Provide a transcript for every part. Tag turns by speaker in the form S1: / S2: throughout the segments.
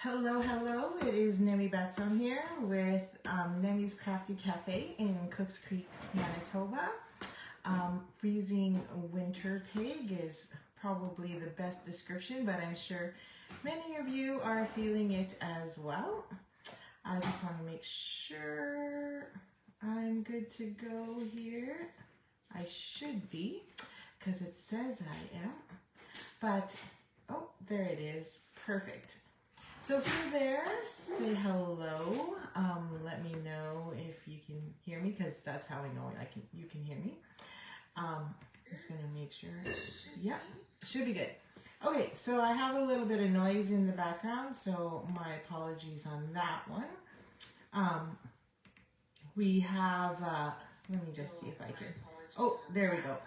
S1: Hello, hello. It is Nemi Batson here with Nemi's Crafty Cafe in Cooks Creek, Manitoba. Freezing winter pig is probably the best description, but I'm sure many of you are feeling it as well. I just want to make sure I'm good to go here. I should be, because it says I am. But, oh, there it is. Perfect. So if you're there, say hello. Let me know if you can hear me, because that's how I know you can hear me. Just gonna make sure. Yeah, should be good. Okay, so I have a little bit of noise in the background, so my apologies on that one. We have, let me just see if I can. Oh, there we go.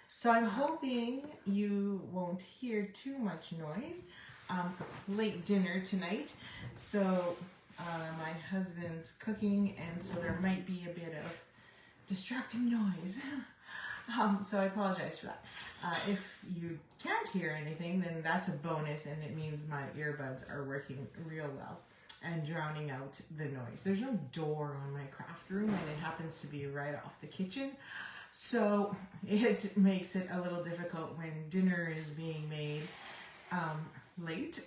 S1: So I'm hoping you won't hear too much noise. Late dinner tonight, so my husband's cooking, and so there might be a bit of distracting noise. So I apologize for that. If you can't hear anything, then that's a bonus, and it means my earbuds are working real well and drowning out the noise. There's no door on my craft room, and it happens to be right off the kitchen, so it makes it a little difficult when dinner is being made late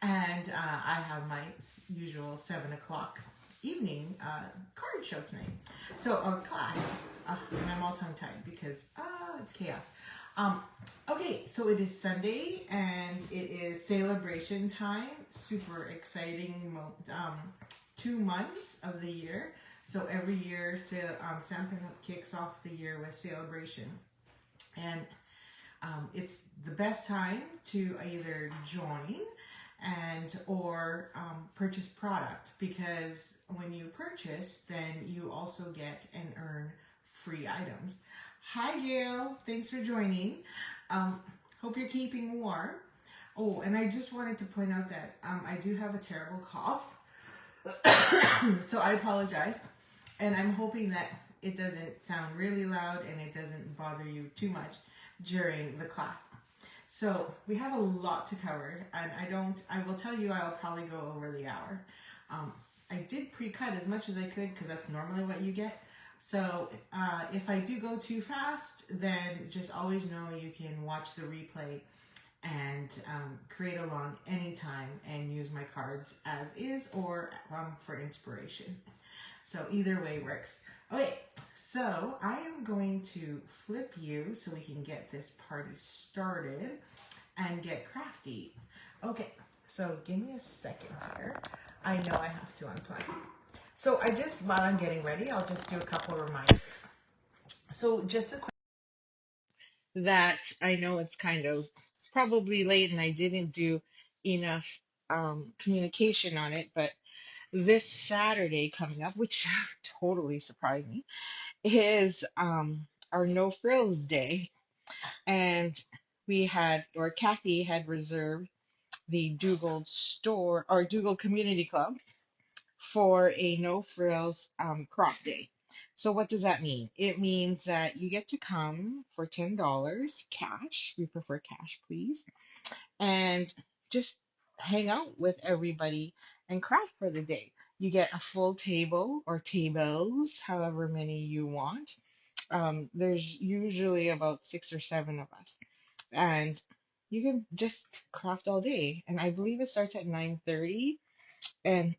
S1: and I have my usual 7 o'clock evening card show tonight, so our class, and I'm all tongue-tied because it's chaos. Okay, so it is Sunday and it is Sale-a-bration time. Super exciting 2 months of the year. So every year Stampin Up kicks off the year with Sale-a-bration, and it's the best time to either join or purchase product, because when you purchase, then you also get and earn free items. Hi Gail, thanks for joining. Hope you're keeping warm. Oh, and I just wanted to point out that I do have a terrible cough, so I apologize, and I'm hoping that it doesn't sound really loud and it doesn't bother you too much during the class. So we have a lot to cover, and I will tell you I'll probably go over the hour. I did pre-cut as much as I could, because that's normally what you get. So if I do go too fast, then just always know you can watch the replay and create along anytime and use my cards as is or for inspiration. So either way works. Okay, so I am going to flip you so we can get this party started and get crafty. Okay, so give me a second here. I know I have to unplug. So while I'm getting ready, I'll just do a couple reminders. So just a quick that I know it's kind of probably late and I didn't do enough communication on it, but this Saturday coming up, which totally surprised me, is our No Frills Day, and Kathy had reserved the Dougal store or Dougal Community Club for a No Frills crop day. So what does that mean? It means that you get to come for $10 cash. We prefer cash, please, and just hang out with everybody and craft for the day. You get a full table or tables, however many you want. There's usually about 6 or 7 of us, and you can just craft all day. And I believe it starts at 9:30. And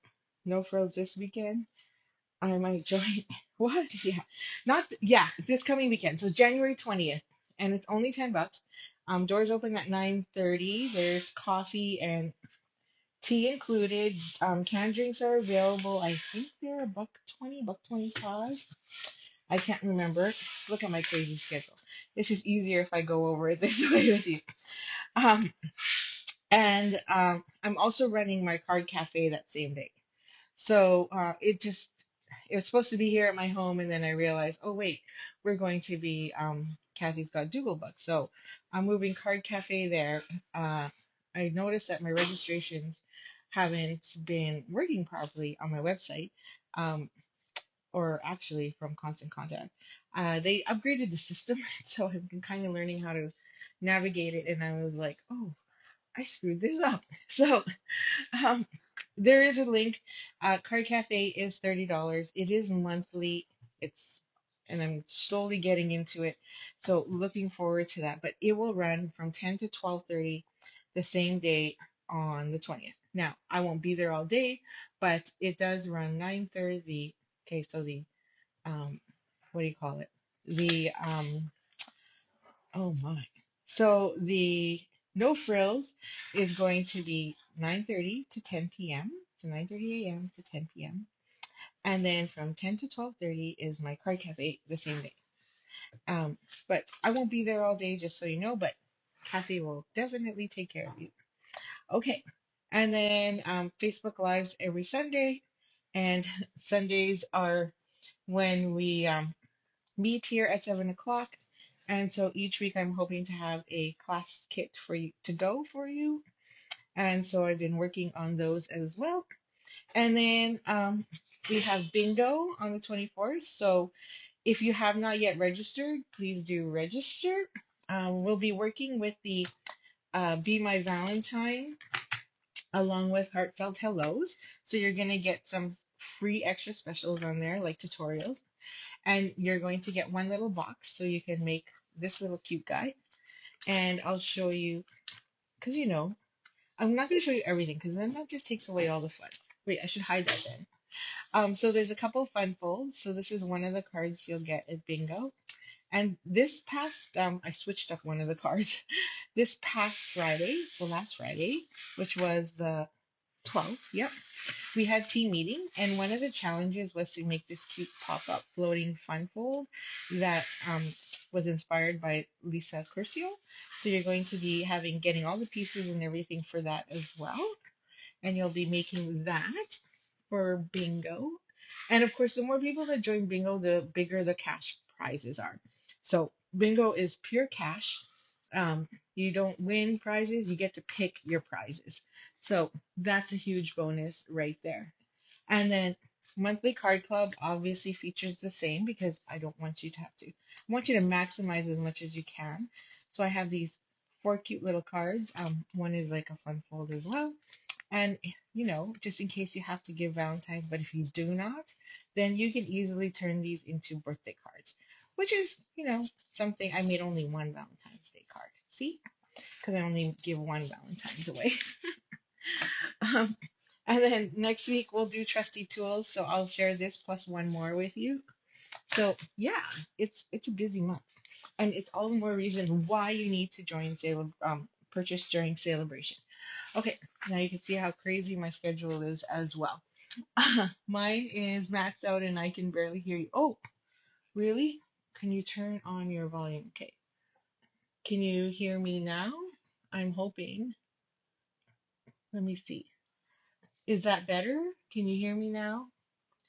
S1: no frills this weekend. I might join. What? Yeah, not yeah. This coming weekend, so January 20th, and it's only $10. Doors open at 9:30. There's coffee and tea included. Canned drinks are available. I think they're $1.20, $1.25. I can't remember. Look at my crazy schedule. It's just easier if I go over it this way with you. Um, and I'm also running my card cafe that same day. So it was supposed to be here at my home, and then I realized, oh wait, we're going to be Kathy's got Dougal Book. So I'm moving Card Cafe there. I noticed that my registrations haven't been working properly on my website. Um, or actually from Constant Contact. They upgraded the system, so I've been kind of learning how to navigate it. And I was like, oh,
S2: I screwed this up. So um, there is a link. Card Cafe is $30. It is monthly. It's and I'm slowly getting into it. So looking forward to that. But it will run from 10 to 12:30 the same day on the 20th. Now, I won't be there all day, but it does run 9:30. Okay, so the what do you call it? The oh my. So the no frills is going to be 9:30 to 10 p.m. So 9:30 a.m. to 10 p.m. And then from 10 to 12:30 is my card cafe the same day. Um, but I won't be there all day, just so you know, but Kathy will definitely take care of you. Okay. And then Facebook Lives every Sunday. And Sundays are when we meet here at 7 o'clock. And so each week I'm hoping to have a class kit for you to go for you. And so I've been working on those as well. And then we have bingo on the 24th. So if you have not yet registered, please do register. We'll be working with the Be My Valentine along with Heartfelt Hellos. So you're going to get some free extra specials on there, like tutorials. And you're going to get one little box so you can make this little cute guy. And I'll show you, because I'm not going to show you everything because then that just takes away all the fun. Wait, I should hide that then. So there's a couple fun folds. So this is one of the cards you'll get at bingo. And this past, I switched up one of the cards. This past Friday, so last Friday, which was the 12th, yep, we had team meeting, and one of the challenges was to make this cute pop-up floating fun fold that was inspired by Lisa Curcio. So you're going to be getting all the pieces and everything for that as well, and you'll be making that for bingo. And of course, the more people that join bingo, the bigger the cash prizes are. So bingo is pure cash. Um, you don't win prizes, you get to pick your prizes. So that's a huge bonus right there. And then monthly card club obviously features the same because I don't want you to have to. I want you to maximize as much as you can. So I have these four cute little cards. One is like a fun fold as well. And, just in case you have to give Valentine's, but if you do not, then you can easily turn these into birthday cards, which is, something I made only one Valentine's Day card. See? Because I only give one Valentine's away. Um, and then next week we'll do trusty tools, so I'll share this plus one more with you. So yeah, it's a busy month, and it's all the more reason why you need to join purchase during Sale-a-bration. Okay, now you can see how crazy my schedule is as well. Mine is maxed out and I can barely hear you. Oh, really? Can you turn on your volume? Okay. Can you hear me now? I'm hoping. Let me see. Is that better? Can you hear me now?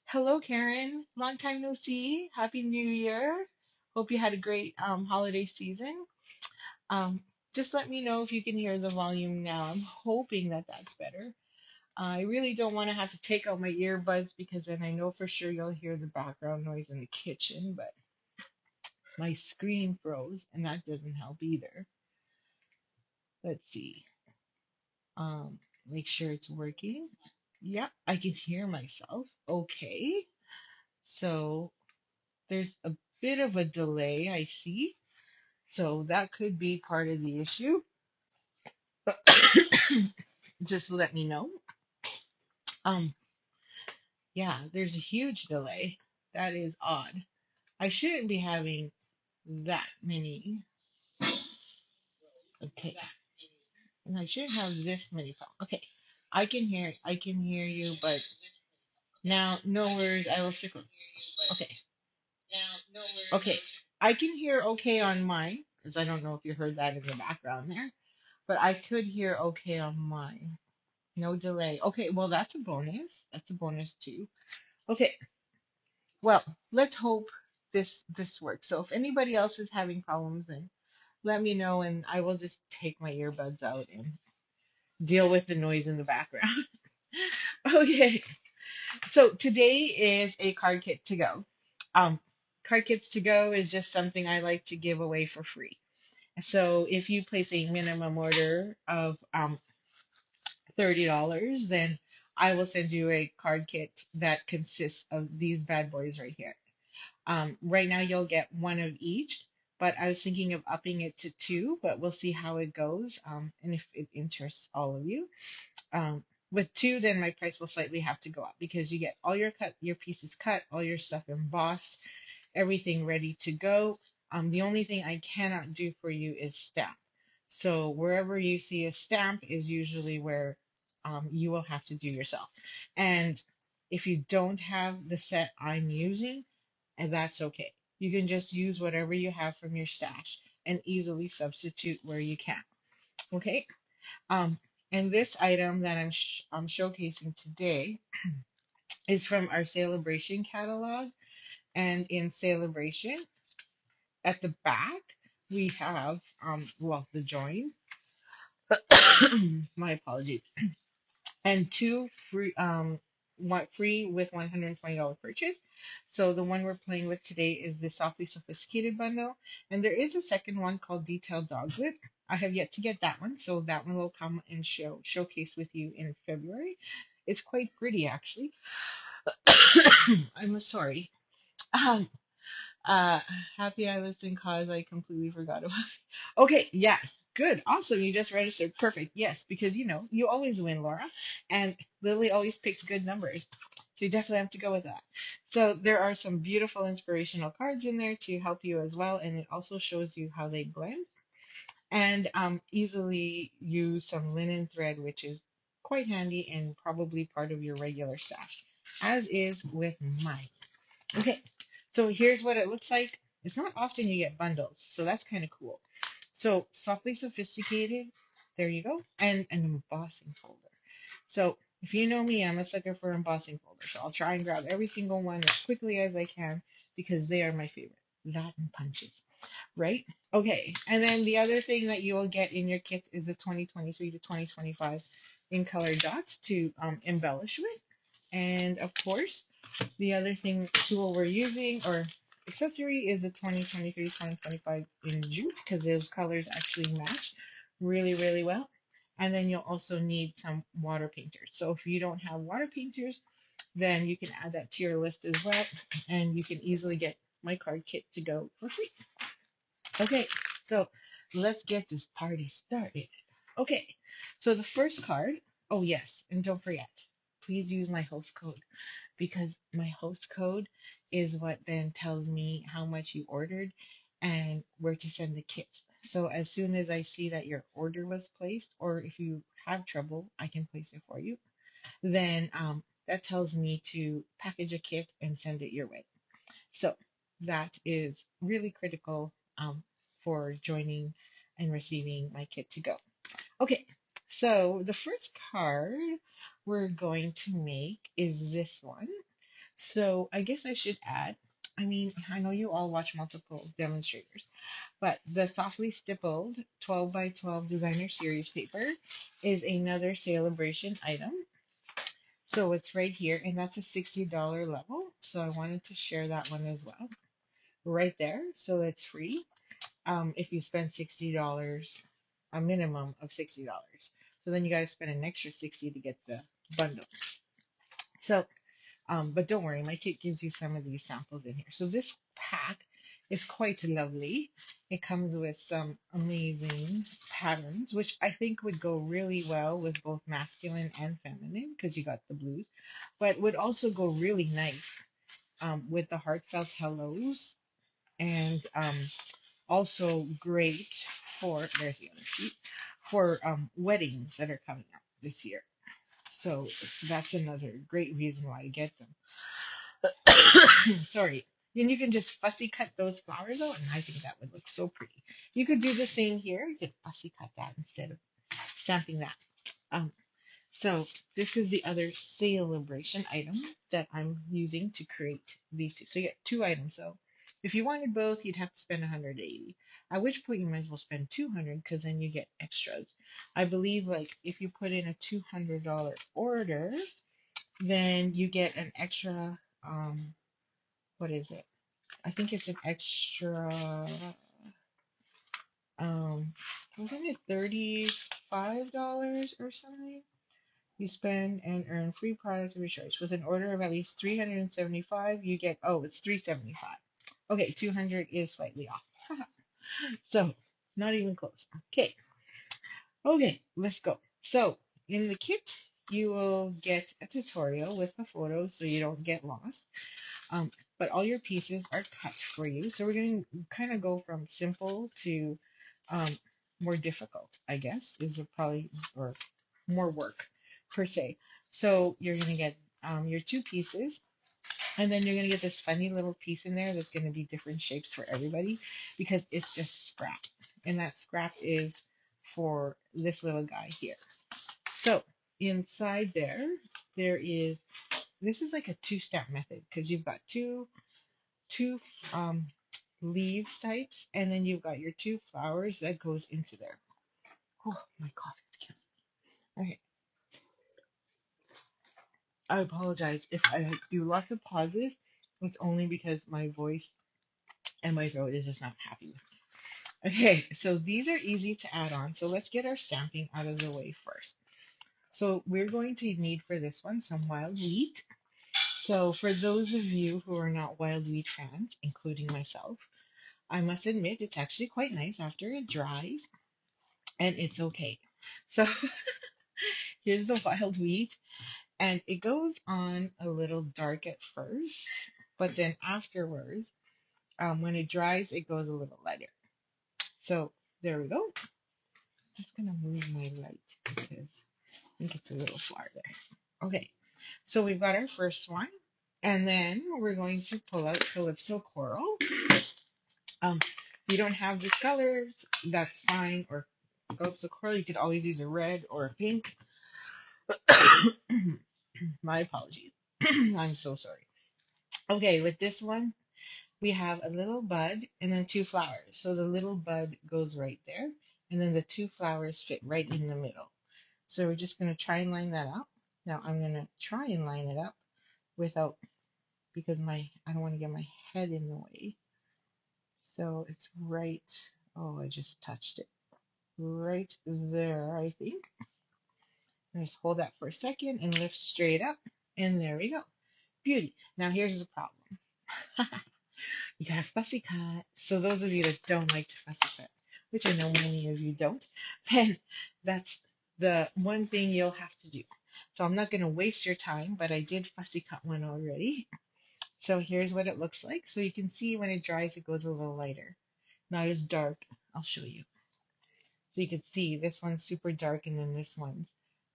S2: Hello, Karen. Long time no see. Happy New Year. Hope you had a great holiday season. Um, just let me know if you can hear the volume now. I'm hoping that that's better. I really don't want to have to take out my earbuds because then I know for sure you'll hear the background noise in the kitchen, but my screen froze and that doesn't help either. Let's see. Um, make sure it's working. Yep, I can hear myself. Okay. So there's a bit of a delay, I see. So that could be part of the issue. Just let me know. Um, yeah, there's a huge delay. That is odd. I shouldn't be having that many. Okay. And I should have this many problems. Okay. I can hear you, but now no worries. I will stick with. Okay. Okay. I can hear okay on mine, because I don't know if you heard that in the background there, but I could hear okay on mine. No delay. Okay, well that's a bonus. That's a bonus too. Okay. Well, let's hope this works. So if anybody else is having problems, then let me know and I will just take my earbuds out and deal with the noise in the background. Okay. So today is a card kit to go. Um, Card kits to go is just something I like to give away for free. So if you place a minimum order of $30, then I will send you a card kit that consists of these bad boys right here. Right now you'll get one of each, but I was thinking of upping it to two, but we'll see how it goes, and if it interests all of you. With two, then my price will slightly have to go up because you get all your pieces cut, all your stuff embossed, everything ready to go. The only thing I cannot do for you is stamp. So wherever you see a stamp is usually where you will have to do yourself. And if you don't have the set I'm using, and that's okay. You can just use whatever you have from your stash and easily substitute where you can. Okay. Um, and this item that I'm showcasing today is from our Sale-a-bration catalog. And in Sale-a-bration, at the back, we have, well, the join. My apologies. And two free, one free with $120 purchase. So the one we're playing with today is the Softly Sophisticated bundle. And there is a second one called Detailed Dogwood. I have yet to get that one, so that one will come and showcase with you in February. It's quite pretty, actually. I'm sorry. Um, Uh, happy I listened cause I completely forgot about it. Okay, yes, good, awesome. You just registered, perfect. Yes, because you always win, Laura, and Lily always picks good numbers, so you definitely have to go with that. So there are some beautiful inspirational cards in there to help you as well, and it also shows you how they blend and easily use some linen thread, which is quite handy and probably part of your regular stash, as is with mine. Okay, so here's what it looks like. It's not often you get bundles, so that's kind of cool. So softly sophisticated, there you go, and an embossing folder. So if you know me, I'm a sucker for embossing folders. So I'll try and grab every single one as quickly as I can because they are my favorite. That and punches, right? Okay, and then the other thing that you will get in your kits is the 2023 to 2025 in color dots to embellish with. And of course, the other thing tool we're using or accessory is a 2023-2025 in jute because those colors actually match really, really well. And then you'll also need some water painters. So if you don't have water painters, then you can add that to your list as well. And you can easily get my card kit to go for free. Okay, so let's get this party started. Okay, so the first card, oh yes, and don't forget, please use my host code because my host code is what then tells me how much you ordered and where to send the kits. So as soon as I see that your order was placed, or if you have trouble, I can place it for you. Then that tells me to package a kit and send it your way. So that is really critical for joining and receiving my kit to go. Okay, so the first card we're going to make is this one. So I guess I should add, I mean, I know you all watch multiple demonstrators, but the softly stippled 12 by 12 designer series paper is another Sale-a-bration item. So it's right here, and that's a $60 level. So I wanted to share that one as well, right there. So it's free if you spend $60, a minimum of $60. So then you got to spend an extra 60 to get the bundle. So but don't worry, my kit gives you some of these samples in here. So this pack is quite lovely. It comes with some amazing patterns, which I think would go really well with both masculine and feminine because you got the blues, but would also go really nice with the heartfelt hellos and also great for, there's the other sheet, for weddings that are coming up this year. So that's another great reason why to get them. Sorry. Then you can just fussy cut those flowers out, and I think that would look so pretty. You could do the same here. You could fussy cut that instead of stamping that. Um, so this is the other Sale-a-bration item that I'm using to create these two. So you get two items. So if you wanted both, you'd have to spend 180. At which point you might as well spend 200 because then you get extras. I believe like if you put in a $200 order, then you get an extra what is it? I think it's an extra wasn't it $35 or something? You spend and earn free products of your choice. With an order of at least 375, you get, oh, it's 375. Okay, 200 is slightly off. So, not even close. Okay. Okay, let's go. So, in the kit, you will get a tutorial with the photos so you don't get lost. Um, but all your pieces are cut for you. So we're going to kind of go from simple to um, more difficult, I guess, is probably, or more work per se. So you're going to get your two pieces, and then you're going to get this funny little piece in there that's going to be different shapes for everybody because it's just scrap. And that scrap is for this little guy here. So inside there, there is, this is like a two-step method because you've got two um, leaves types, and then you've got your two flowers that goes into there. Oh, my coffee's killing me. Okay, I apologize if I do lots of pauses. It's only because my voice and my throat is just not happy with me. Okay, so these are easy to add on. So let's get our stamping out of the way first. So we're going to need for this one some wild wheat. So for those of you who are not wild wheat fans, including myself, I must admit it's actually quite nice after it dries, and it's okay. So here's the wild wheat, and it goes on a little dark at first, but then afterwards, when it dries, it goes a little lighter. So there we go. I'm just gonna move my light because I think it's a little far there. Okay, so we've got our first one, and then we're going to pull out Calypso Coral. If you don't have these colors, that's fine, or Calypso Coral, you could always use a red or a pink. My apologies. I'm so sorry. Okay, with this one, we have a little bud and then two flowers. So the little bud goes right there, and then the two flowers fit right in the middle. So we're just going to try and line that up. Now I'm going to try and line it up without, because I don't want to get my head in the way. So it's right, oh, I just touched it. Right there, I think. Just hold that for a second and lift straight up. And there we go. Beauty. Now here's the problem. You got a fussy cut. So those of you that don't like to fussy cut, which I know many of you don't, then that's the one thing you'll have to do. So I'm not going to waste your time, but I did fussy cut one already. So here's what it looks like. So you can see when it dries, it goes a little lighter. Not as dark. I'll show you. So you can see this one's super dark and then this one's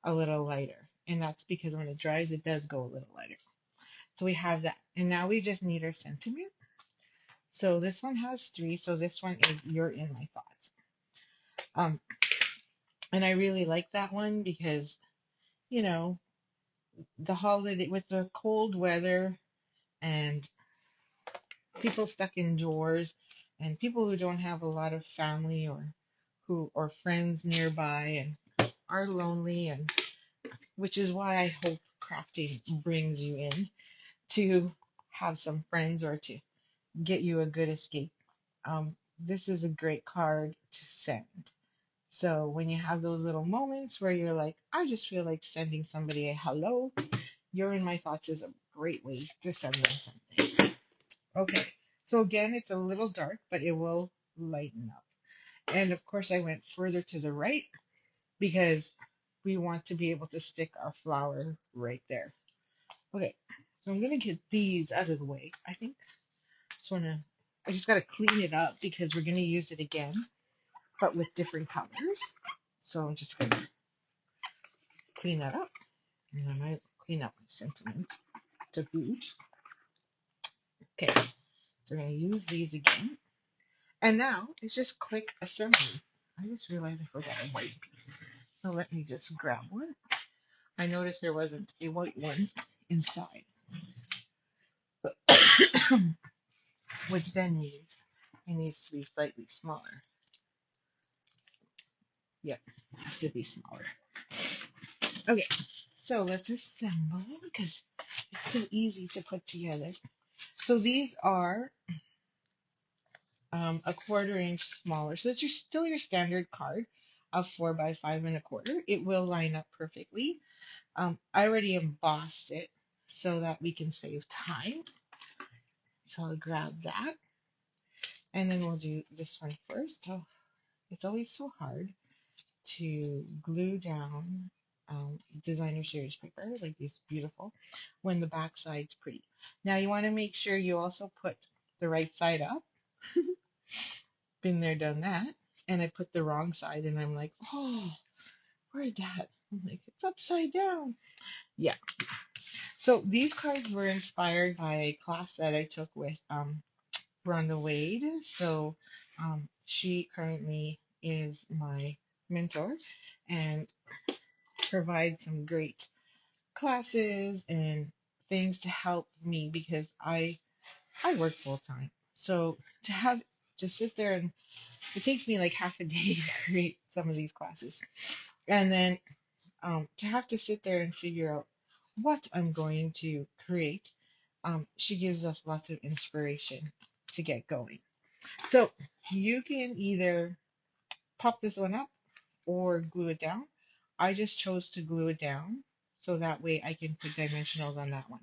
S2: a little lighter. And that's because when it dries, it does go a little lighter. So we have that. And now we just need our sentiment. So this one has 3. So this one is You're in My Thoughts. Um, and I really like that one because, you know, the holiday with the cold weather and people stuck indoors and people who don't have a lot of family or friends nearby and are lonely, and which is why I hope Crafty brings you in to have some friends or to get you a good escape. This is a great card to send. So when you have those little moments where you're like, I just feel like sending somebody a hello, You're in My Thoughts is a great way to send them something. Okay. So again, it's a little dark, but it will lighten up. And of course, I went further to the right because we want to be able to stick our flower right there. Okay. So I'm going to get these out of the way, I think. I just got to clean it up because we're going to use it again, but with different colors. So I'm just going to clean that up. And I might clean up my sentiment to boot. Okay. So we're going to use these again. And now it's just quick assembly. I just realized I forgot a white piece. So let me just grab one. I noticed there wasn't a white one inside. Which then means it needs to be slightly smaller. Yep, it has to be smaller. Okay, so let's assemble because it's so easy to put together. So these are a 1/4 inch smaller. So it's still your standard card of 4 by 5 1/4. It will line up perfectly. I already embossed it so that we can save time. So I'll grab that, and then we'll do this one first. Oh, it's always so hard to glue down designer series paper like these beautiful when the back side's pretty. Now you want to make sure you also put the right side up. Been there, done that. And I put the wrong side, and I'm like, oh, where'd that? I'm like, it's upside down. Yeah. So these cards were inspired by a class that I took with Rhonda Wade. So she currently is my mentor and provides some great classes and things to help me because I work full time. So to sit there, and it takes me like half a day to create some of these classes. And then to have to sit there and figure out what I'm going to create, she gives us lots of inspiration to get going. So you can either pop this one up or glue it down. I just chose to glue it down so that way I can put dimensionals on that one.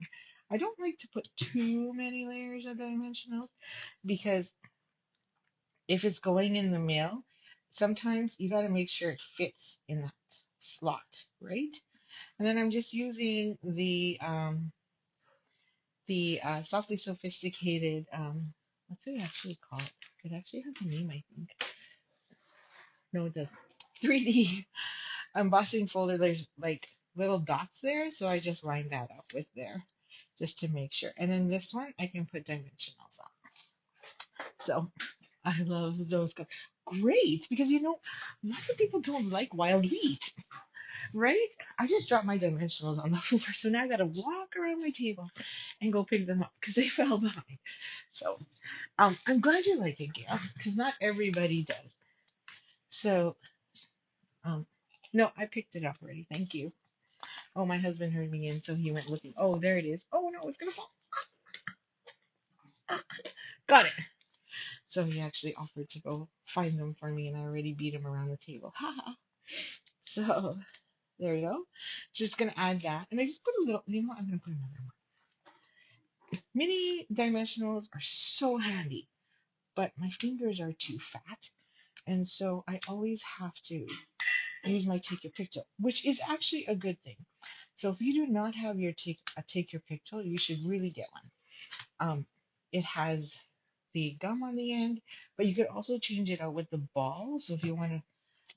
S2: I don't like to put too many layers of dimensionals because if it's going in the mail, sometimes you got to make sure it fits in that slot, right? And then I'm just using the softly sophisticated what's it actually called? It actually has a name, I think. No, it doesn't. 3D embossing folder. There's like little dots there, so I just lined that up with there just to make sure. And then this one I can put dimensionals on. So I love those colors. Great, because lots of people don't like wild wheat, right? I just dropped my dimensionals on the floor, so now I gotta walk around my table and go pick them up because they fell behind. So I'm glad you like it, Gail, because not everybody does. So um, no, I picked it up already. Thank you. Oh, my husband heard me in, so he went looking. Oh, there it is. Oh no, it's gonna fall. Ah, got it. So he actually offered to go find them for me, and I already beat him around the table. Haha. So there you go. So just gonna add that, and I just put a little. You know what? I'm gonna put another one. Mini dimensionals are so handy, but my fingers are too fat, and so I always have to use my take your pick tool, which is actually a good thing. So if you do not have your take your pick tool, you should really get one. It has the gum on the end, but you could also change it out with the ball. So if you want to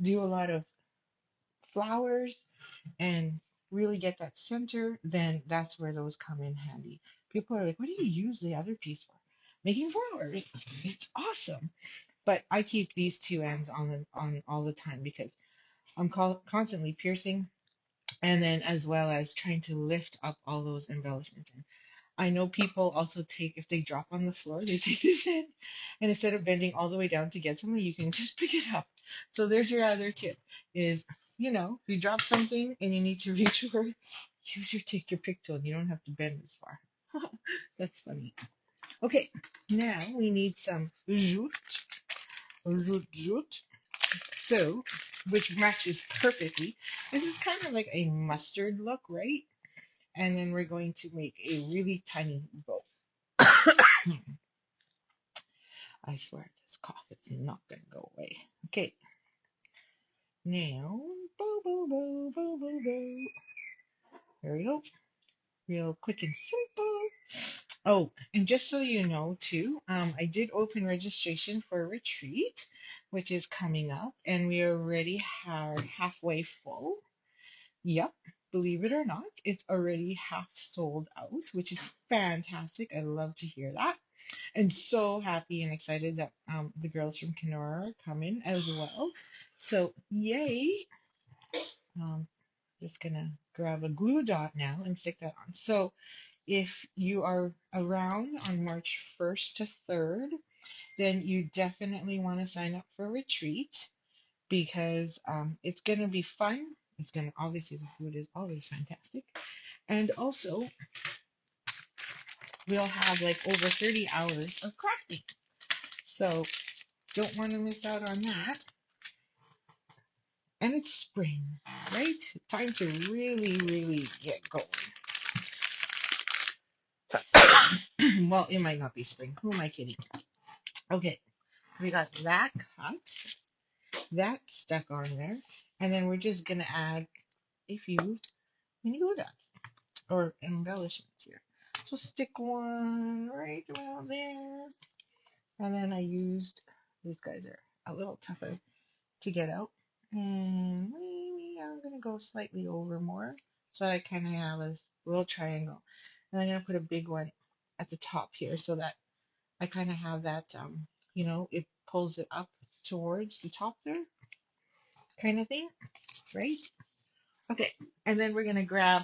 S2: do a lot of flowers and really get that center, then that's where those come in handy. People are like, what do you use the other piece for? Making flowers. It's awesome. But I keep these two ends on all the time because I'm constantly piercing and then as well as trying to lift up all those embellishments. And I know people also take, if they drop on the floor, they take this end, and instead of bending all the way down to get something, you can just pick it up. So there's your other tip is, if you drop something and you need to reach for it, use your take your pick tool. You don't have to bend this far. That's funny. Okay, now we need some jute, so, which matches perfectly. This is kind of like a mustard look, right? And then we're going to make a really tiny bow. I swear this cough is not going to go away. Okay, now, bow, bow, bow, bow, bow, bow. There we go. Real quick and simple. Oh, and just so you know, too, I did open registration for a retreat, which is coming up, and we already are halfway full. Yep, believe it or not, it's already half sold out, which is fantastic. I love to hear that. And so happy and excited that the girls from Kenora are coming as well. So yay! Um, just gonna grab a glue dot now and stick that on. So if you are around on March 1st to 3rd, then you definitely want to sign up for a retreat because it's gonna be fun. It's gonna obviously the food is always fantastic, and also we'll have like over 30 hours of crafting. So don't want to miss out on that. And it's spring, right? Time to really, really get going. Well, it might not be spring. Who am I kidding? Okay, so we got that cut, that stuck on there, and then we're just gonna add a few mini glue dots or embellishments here. So stick one right around there, and then I used, these guys are a little tougher to get out, and maybe I'm gonna go slightly over more so that I kind of have a little triangle, and I'm gonna put a big one at the top here so that I kind of have that, it pulls it up towards the top there, kind of thing, right? Okay, and then we're gonna grab,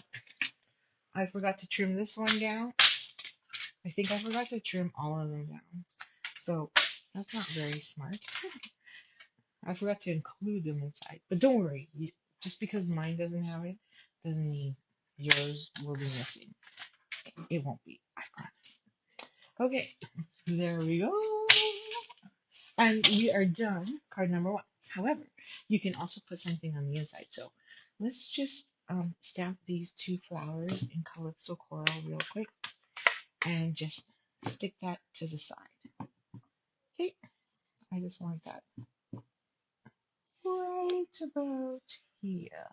S2: I forgot to trim this one down. I think I forgot to trim all of them down. So that's not very smart. I forgot to include them inside. But don't worry, just because mine doesn't have it doesn't mean yours will be missing. It won't be, I promise. Okay, there we go. And we are done, card number one. However, you can also put something on the inside. So let's just stamp these two flowers in Calypso Coral real quick and just stick that to the side. Okay, I just want that right about here.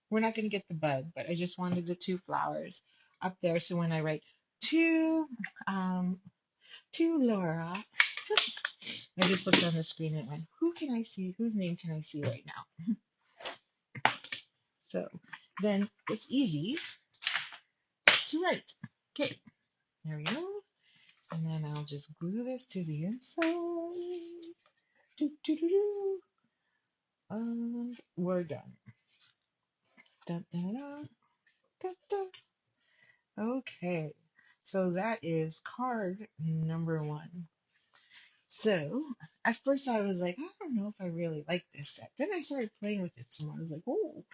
S2: We're not going to get the bud, but I just wanted the two flowers up there. So when I write um, to Laura, I just looked on the screen and went, who can I see? Whose name can I see right now? So then it's easy to write. Okay, there we go. And then I'll just glue this to the inside. Do, do, do, do. And we're done. Da, da, da, da, da. Okay, so that is card number one. So at first I was like, I don't know if I really like this set. Then I started playing with it some more. I was like, oh,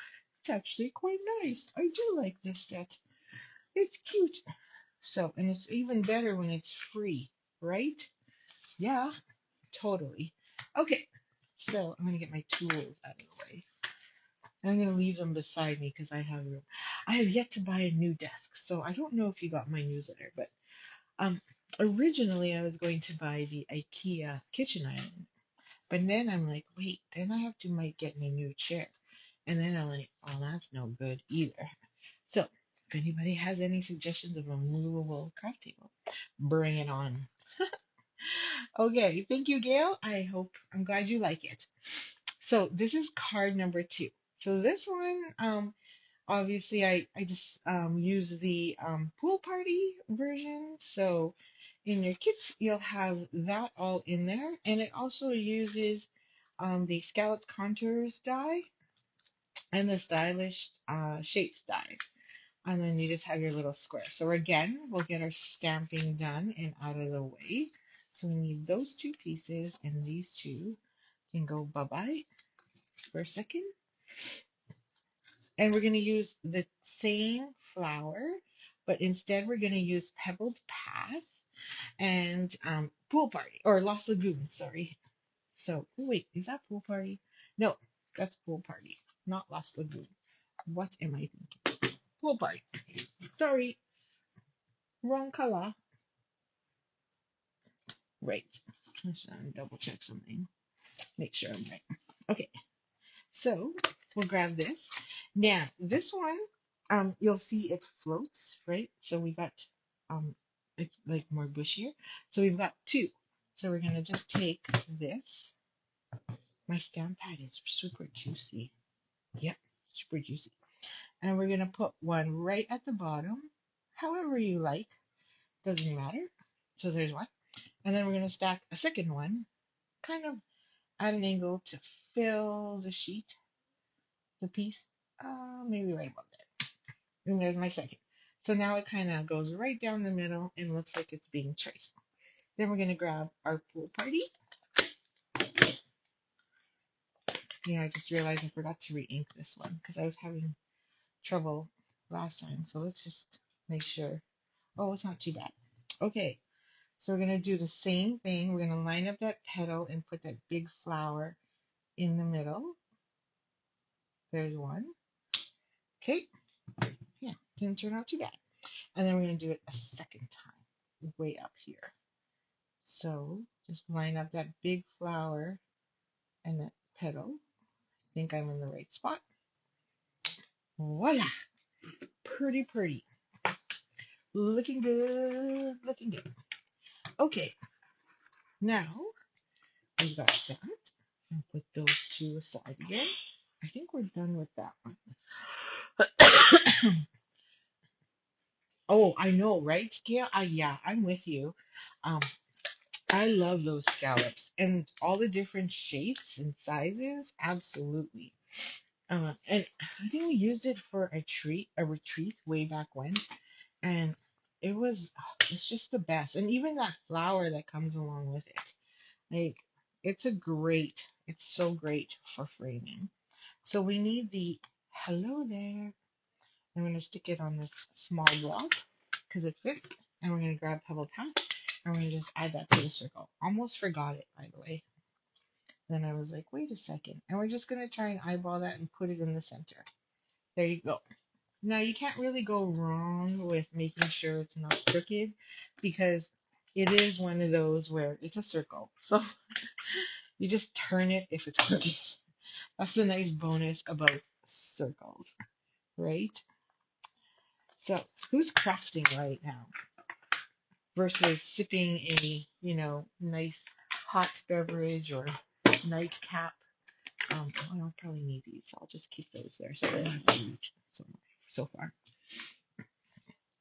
S2: it's actually quite nice. I do like this set. It's cute. So, and it's even better when it's free, right? Yeah, totally. Okay, so I'm gonna get my tools out of the way. I'm gonna leave them beside me because I have room. I have yet to buy a new desk, so I don't know if you got my newsletter, but um, originally I was going to buy the IKEA kitchen island, but then I'm like, wait, then I have to might get me a new chair, and then I'm like, oh, that's no good either. So if anybody has any suggestions of a movable craft table, bring it on. Okay, thank you, Gail. I'm glad you like it. So this is card number two. So this one, obviously I just use the pool party version. So in your kits, you'll have that all in there. And it also uses the scalloped contours die and the stylish shapes dies. And then you just have your little square. So again, we'll get our stamping done and out of the way. So we need those two pieces, and these two can go bye-bye for a second. And we're going to use the same flower, but instead we're going to use Pebbled Path and Pool Party, or Lost Lagoon, sorry. So, oh wait, is that Pool Party? No, that's Pool Party, not Lost Lagoon. What am I thinking? Pool Party. Sorry, wrong color. Right. Let's double check something. Make sure I'm right. Okay, so we'll grab this. Now, this one, you'll see it floats, right? So we got, it's like more bushier. So we've got two. So we're gonna just take this. My stamp pad is super juicy. Yep, super juicy. And we're gonna put one right at the bottom, however you like, doesn't matter. So there's one. And then we're gonna stack a second one, kind of at an angle to fill the sheet, the piece, maybe right above that. And there's my second. So now it kind of goes right down the middle and looks like it's being traced. Then we're going to grab our pool party. Yeah, I just realized I forgot to re-ink this one because I was having trouble last time. So let's just make sure. Oh, it's not too bad. Okay, So we're going to do the same thing. We're going to line up that petal and put that big flower in the middle. There's one. Okay. Yeah, didn't turn out too bad. And then we're going to do it a second time, way up here. So just line up that big flower and that petal. I think I'm in the right spot. Voila! Pretty, pretty. Looking good, looking good. Okay, now we got that. I'll put those two aside again. I think we're done with that one. Oh, I know, right, Gail? Yeah, I'm with you. Um, I love those scallops and all the different shapes and sizes. Absolutely. And I think we used it for a retreat way back when, and it's just the best. And even that flower that comes along with it, like, it's so great for framing. So we need the hello there. I'm going to stick it on this small block because it fits. And we're going to grab Pebble Path and we're going to just add that to the circle. Almost forgot it, by the way. Then I was like, wait a second. And we're just going to try and eyeball that and put it in the center. There you go. Now, you can't really go wrong with making sure it's not crooked because it is one of those where it's a circle. So you just turn it if it's crooked. That's the nice bonus about circles, right? So who's crafting right now versus sipping a, nice hot beverage or nightcap? I don't probably need these. So I'll just keep those there so I don't have to reach so far.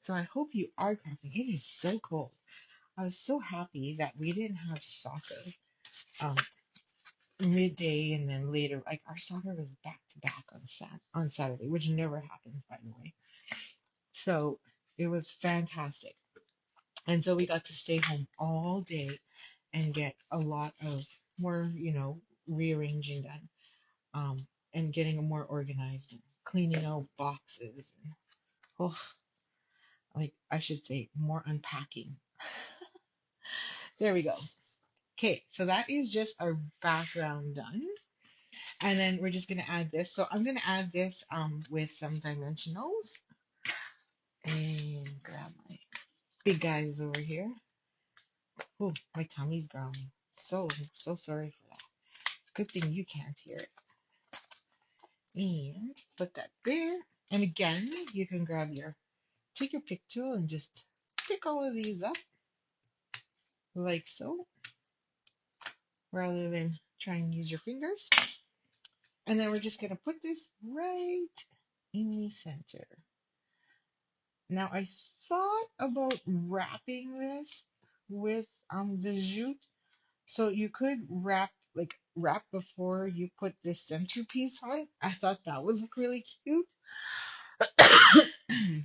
S2: So I hope you are crafting. It is so cold. I was so happy that we didn't have soccer um, midday and then later. Like our soccer was back to back on Saturday, which never happens, by the way. So it was fantastic. And so we got to stay home all day and get a lot of more, rearranging done, and getting more organized and cleaning out boxes and, oh, like I should say, more unpacking. There we go. Okay, so that is just our background done. And then we're just going to add this. So I'm going to add this with some dimensionals. And grab my big guys over here. Oh, my tummy's growling. So sorry for that. Good thing you can't hear it. And put that there. And again, you can take your pick tool and just pick all of these up like so, rather than try and use your fingers. And then we're just going to put this right in the center. Now I thought about wrapping this with the jute. So you could wrap before you put this centerpiece on. I thought that would look really cute.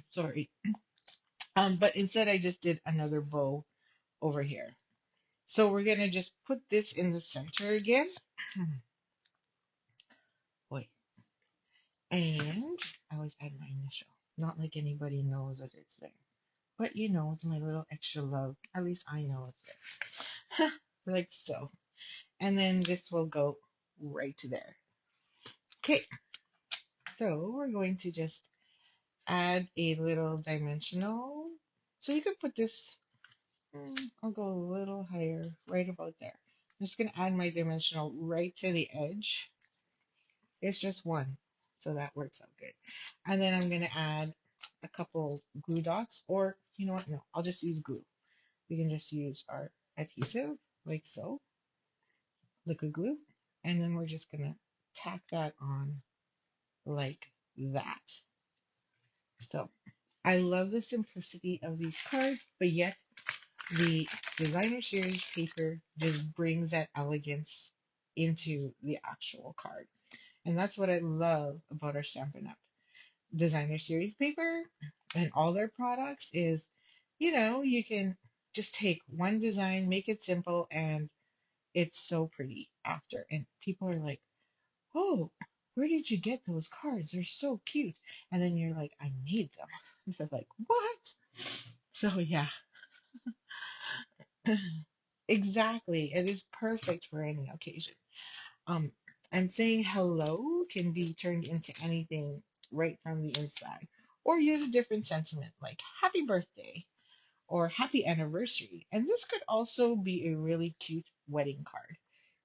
S2: Sorry. But instead I just did another bow over here. So we're gonna just put this in the center again. Boy. And I always add my initial. Not like anybody knows that it's there. But it's my little extra love. At least I know it's there. Like so. And then this will go right to there. Okay. So we're going to just add a little dimensional. So you could put this, I'll go a little higher, right about there. I'm just going to add my dimensional right to the edge. It's just one, so that works out good. And then I'm going to add a couple glue dots, or you know what? No, I'll just use glue. We can just use our adhesive, like so, liquid glue. And then we're just going to tack that on like that. So I love the simplicity of these cards, but yet the designer series paper just brings that elegance into the actual card. And that's what I love about our Stampin' Up! Designer series paper and all their products is, you can just take one design, make it simple, and it's so pretty after. And people are like, oh, where did you get those cards? They're so cute. And then you're like, I made them. And they're like, what? So yeah, Exactly. It is perfect for any occasion. Um, and saying hello can be turned into anything right from the inside, or use a different sentiment like happy birthday or happy anniversary. And this could also be a really cute wedding card.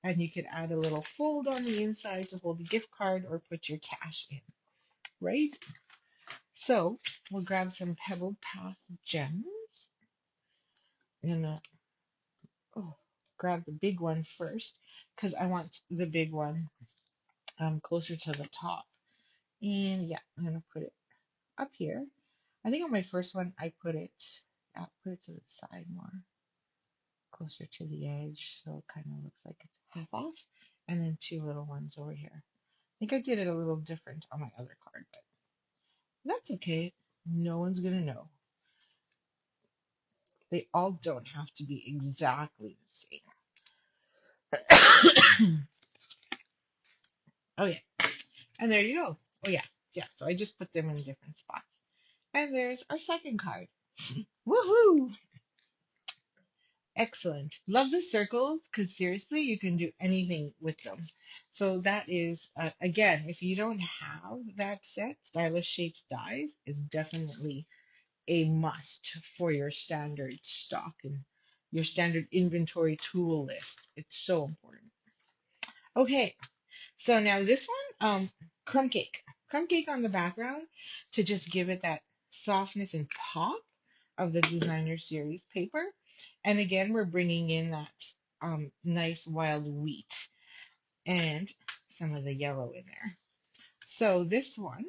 S2: And you could add a little fold on the inside to hold a gift card or put your cash in, right? So we'll grab some Pebble Path gems and oh, grab the big one first because I want the big one closer to the top. And yeah, I'm gonna put it up here. I think on my first one I put it to the side more, closer to the edge, so it kind of looks like it's half off. And then two little ones over here. I think I did it a little different on my other card, but that's okay. No one's gonna know. They all don't have to be exactly the same. Oh yeah, and there you go. Oh yeah, yeah. So I just put them in different spots. And there's our second card. Woohoo! Excellent. Love the circles because seriously, you can do anything with them. So that is, again, if you don't have that set, Stylish Shapes Dies is definitely a must for your standard stock and your standard inventory tool list. It's so important. Okay, so now this one, crumb cake. Crumb cake on the background to just give it that softness and pop of the designer series paper. And again, we're bringing in that nice wild wheat and some of the yellow in there. So this one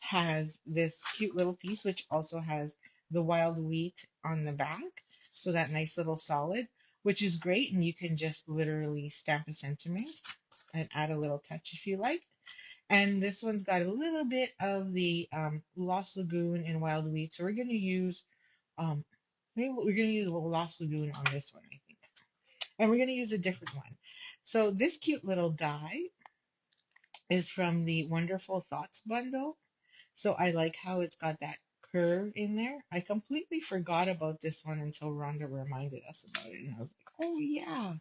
S2: has this cute little piece, which also has the wild wheat on the back. So that nice little solid, which is great. And you can just literally stamp a sentiment and add a little touch if you like. And this one's got a little bit of the Lost Lagoon and wild wheat. So we're going to use um, maybe we're going to use a little Lost Lagoon on this one, I think. And we're going to use a different one. So this cute little die is from the Wonderful Thoughts bundle. So I like how it's got that curve in there. I completely forgot about this one until Rhonda reminded us about it. And I was like, oh yeah,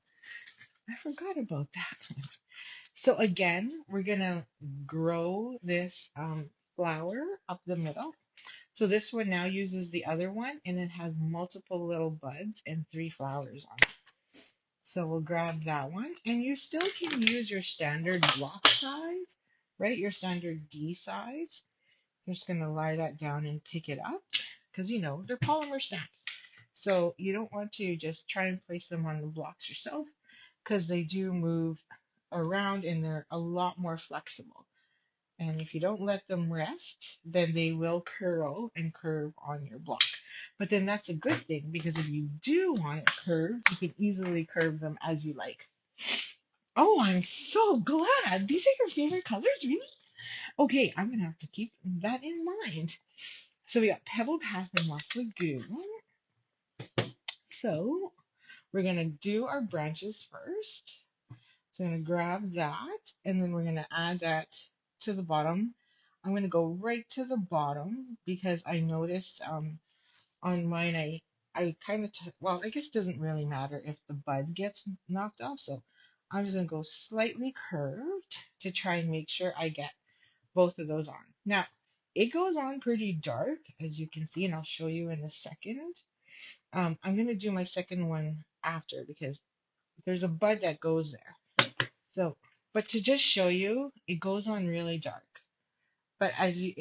S2: I forgot about that one. So again, we're gonna grow this flower up the middle. So this one now uses the other one and it has multiple little buds and three flowers on it. So we'll grab that one and you still can use your standard block size, right? Your standard D size. Just gonna lie that down and pick it up because you know they're polymer stamps. So you don't want to just try and place them on the blocks yourself because they do move around and they're a lot more flexible. And if you don't let them rest, then they will curl and curve on your block. But then that's a good thing because if you do want it curved, you can easily curve them as you like. Oh, I'm so glad. These are your favorite colors, really? Okay, I'm gonna have to keep that in mind. So we got Pebble Path and Lost Lagoon. So we're gonna do our branches first. So I'm going to grab that and then we're going to add that to the bottom. I'm going to go right to the bottom because I noticed on mine I kind of, well, I guess it doesn't really matter if the bud gets knocked off. So I'm just going to go slightly curved to try and make sure I get both of those on. Now, it goes on pretty dark, as you can see, and I'll show you in a second. I'm going to do my second one after because there's a bud that goes there. So, but to just show you, it goes on really dark. But as you,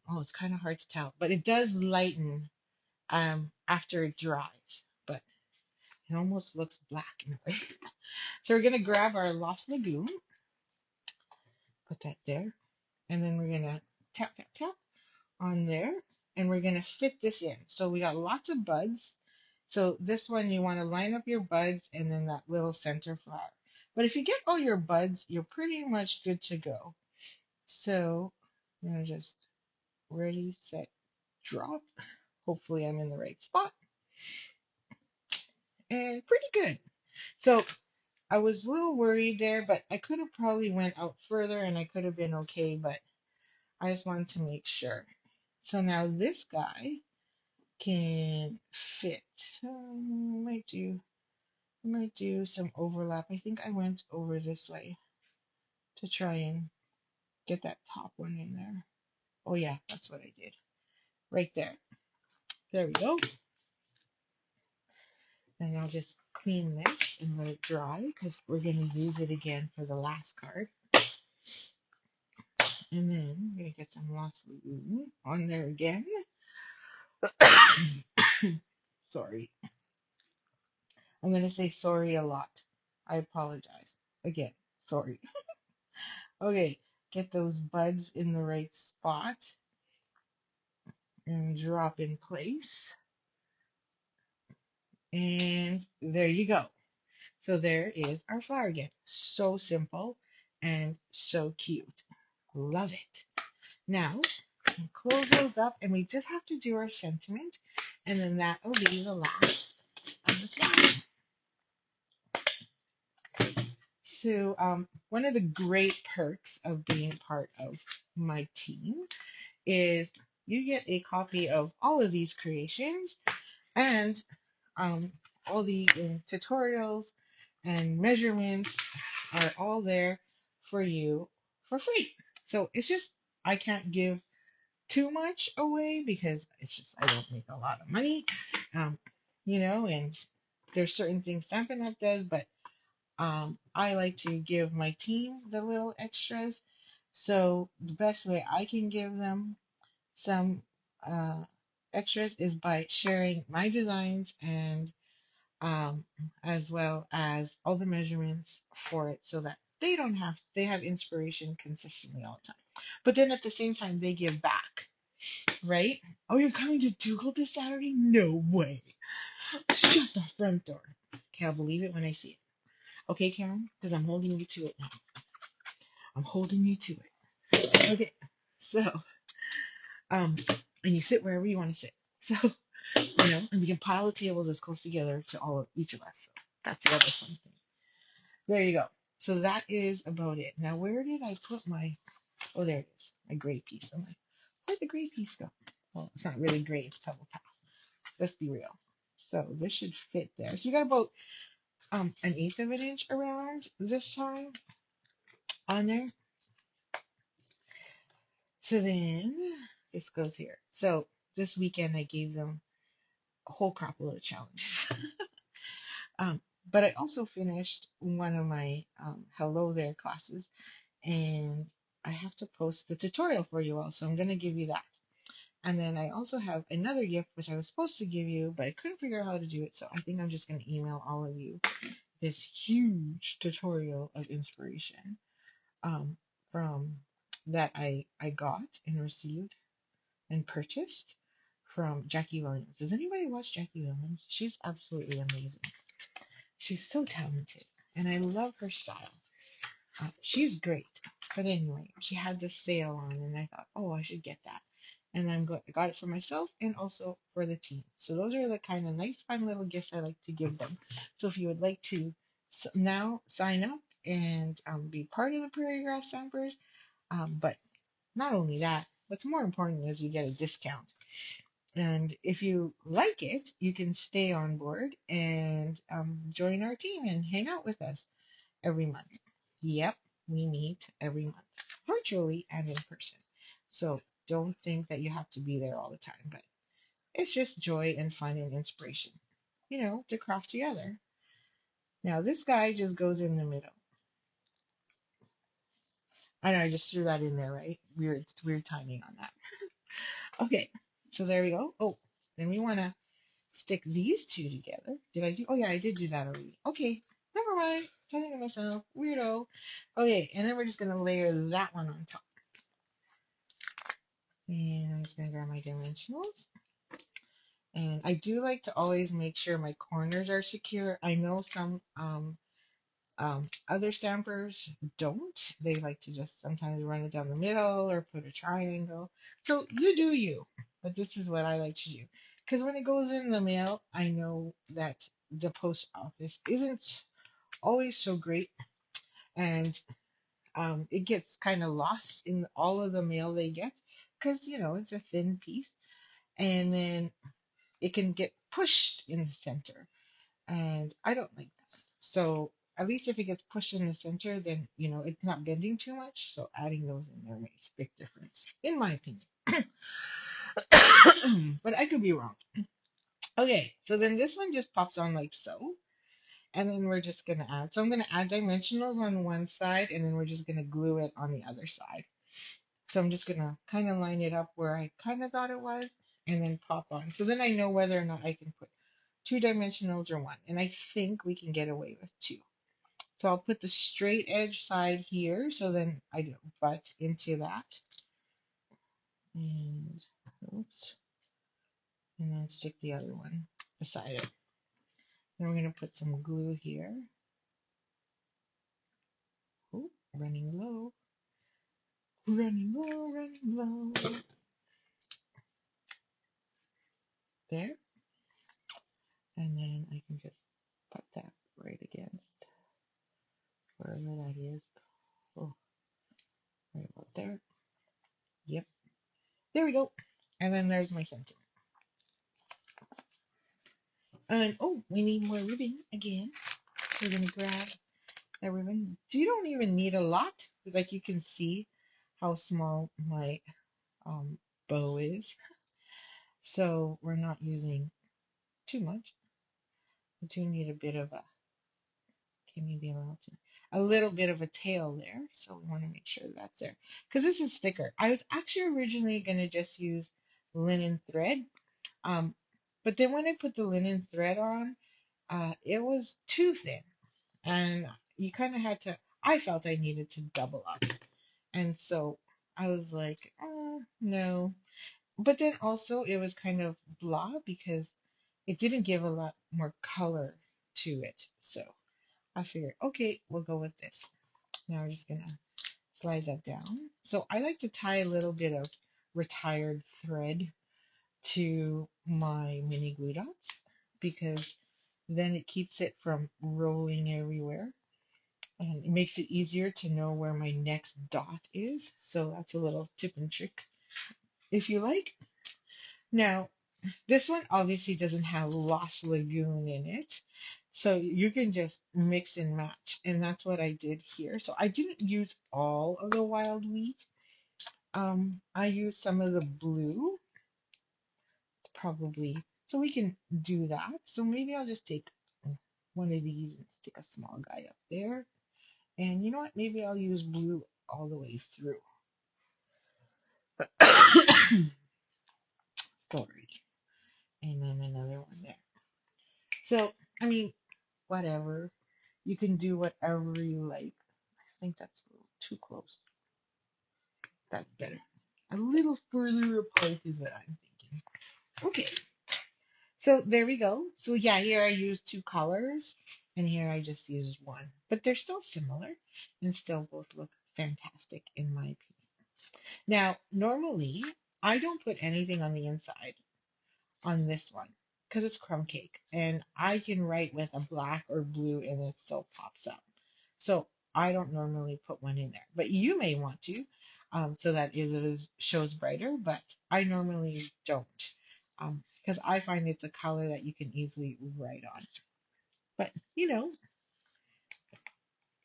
S2: oh, it's kind of hard to tell, but it does lighten after it dries. But it almost looks black in a way. So we're gonna grab our Lost Lagoon, put that there, and then we're gonna tap tap tap on there, and we're gonna fit this in. So we got lots of buds. So this one you want to line up your buds and then that little center flower. But if you get all your buds, you're pretty much good to go. So I'm gonna just ready, set, drop. Hopefully I'm in the right spot. And pretty good. So I was a little worried there, but I could have probably went out further and I could have been okay, but I just wanted to make sure. So now this guy, can fit. Might do some overlap. I think I went over this way to try and get that top one in there. Oh yeah, that's what I did. Right there. There we go. And I'll just clean this and let it dry because we're going to use it again for the last card. And then I'm going to get some lost glue on there again. Sorry. I'm going to say sorry a lot. I apologize. Again, sorry. Okay, get those buds in the right spot and drop in place. And there you go. So there is our flower again. So simple and so cute. Love it. Now, close those up and we just have to do our sentiment and then that will be the last of the flower. So one of the great perks of being part of my team is you get a copy of all of these creations and all the tutorials and measurements are all there for you for free. So it's just, I can't give too much away because it's just, I don't make a lot of money, um, and there's certain things Stampin' Up does, but I like to give my team the little extras. So the best way I can give them some uh, extras is by sharing my designs and um, as well as all the measurements for it so that they have inspiration consistently all the time. But then at the same time, they give back, right? Oh, you're coming to Dougal this Saturday? No way. Shut the front door. Okay, I'll believe it when I see it. Okay, Karen? Because I'm holding you to it now. I'm holding you to it. Okay, so, and you sit wherever you want to sit. So, and we can pile the tables as close together to each of us. So that's the other fun thing. There you go. So that is about it. Now, where did I put oh, there it is, my gray piece. Where'd the gray piece go? Well, it's not really gray, it's pebble tau. Let's be real. So this should fit there. So you got about an eighth of an inch around this time on there. So then this goes here. So this weekend I gave them a whole crap load of challenges. um, but I also finished one of my Hello There classes, and I have to post the tutorial for you all. So I'm going to give you that. And then I also have another gift which I was supposed to give you, but I couldn't figure out how to do it. So I think I'm just going to email all of you this huge tutorial of inspiration from that I got and received and purchased from Jackie Williams. Does anybody watch Jackie Williams? She's absolutely amazing. She's so talented, and I love her style. She's great. But anyway, she had this sale on, and I thought, oh, I should get that. And I got it for myself and also for the team. So those are the kind of nice, fun little gifts I like to give them. So if you would like to now sign up and be part of the Prairie Grass Stampers, but not only that, what's more important is you get a discount. And if you like it, you can stay on board and join our team and hang out with us every month. Yep, we meet every month, virtually and in person. So don't think that you have to be there all the time, but it's just joy and fun and inspiration, to craft together. Now, this guy just goes in the middle. I know I just threw that in there, right? Weird timing on that. Okay, so there we go. Oh, then we want to stick these two together. Did I do? Oh, yeah, I did do that already. Okay, never mind. Talking to myself. Weirdo. Okay, and then we're just going to layer that one on top. And I'm just going to grab my dimensionals. And I do like to always make sure my corners are secure. I know some other stampers don't. They like to just sometimes run it down the middle or put a triangle. So you do you. But this is what I like to do. Because when it goes in the mail, I know that the post office isn't always so great. And it gets kind of lost in all of the mail they get. Because, it's a thin piece. And then it can get pushed in the center, and I don't like that. So at least if it gets pushed in the center, then it's not bending too much. So adding those in there makes a big difference, in my opinion. But I could be wrong. Okay, so then this one just pops on like so. And then we're just going to add. So I'm going to add dimensionals on one side, and then we're just going to glue it on the other side. So I'm just going to kind of line it up where I kind of thought it was, and then pop on. So then I know whether or not I can put two dimensionals or one. And I think we can get away with two. So I'll put the straight edge side here, so then I don't butt into that. And oops. And then stick the other one beside it. Then we're going to put some glue here. Ooh, running low. Running low, running low. There. And then I can just put that right against wherever that is. Oh, right about there. Yep. There we go. And then there's my center. And oh, we need more ribbon again. So we're gonna grab that ribbon. You don't even need a lot. Like you can see how small my bow is. So we're not using too much. We do need a bit of a, can you be allowed to? A little bit of a tail there. So we want to make sure that's there. Because this is thicker. I was actually originally going to just use linen thread. Um, but then when I put the linen thread on, it was too thin. And you kind of had to, I felt I needed to double up. And so I was like, oh, no. But then also it was kind of blah because it didn't give a lot more color to it. So I figured, okay, we'll go with this. Now we're just gonna slide that down. So I like to tie a little bit of retired thread to my mini glue dots because then it keeps it from rolling everywhere and it makes it easier to know where my next dot is. So that's a little tip and trick if you like. Now, this one obviously doesn't have Lost Lagoon in it. So you can just mix and match. And that's what I did here. So I didn't use all of the wild wheat. I used some of the blue. It's probably, so we can do that. So maybe I'll just take one of these and stick a small guy up there. And you know what? Maybe I'll use blue all the way through. Sorry. And then another one there. So, I mean, whatever. You can do whatever you like. I think that's a little too close. That's better. A little further apart is what I'm thinking. Okay, so there we go. So yeah, here I used two colors, and here I just used one. But they're still similar, and still both look fantastic in my opinion. Now, normally, I don't put anything on the inside on this one because it's crumb cake and I can write with a black or blue and it still pops up. So I don't normally put one in there, but you may want to so that shows brighter, but I normally don't because I find it's a color that you can easily write on. But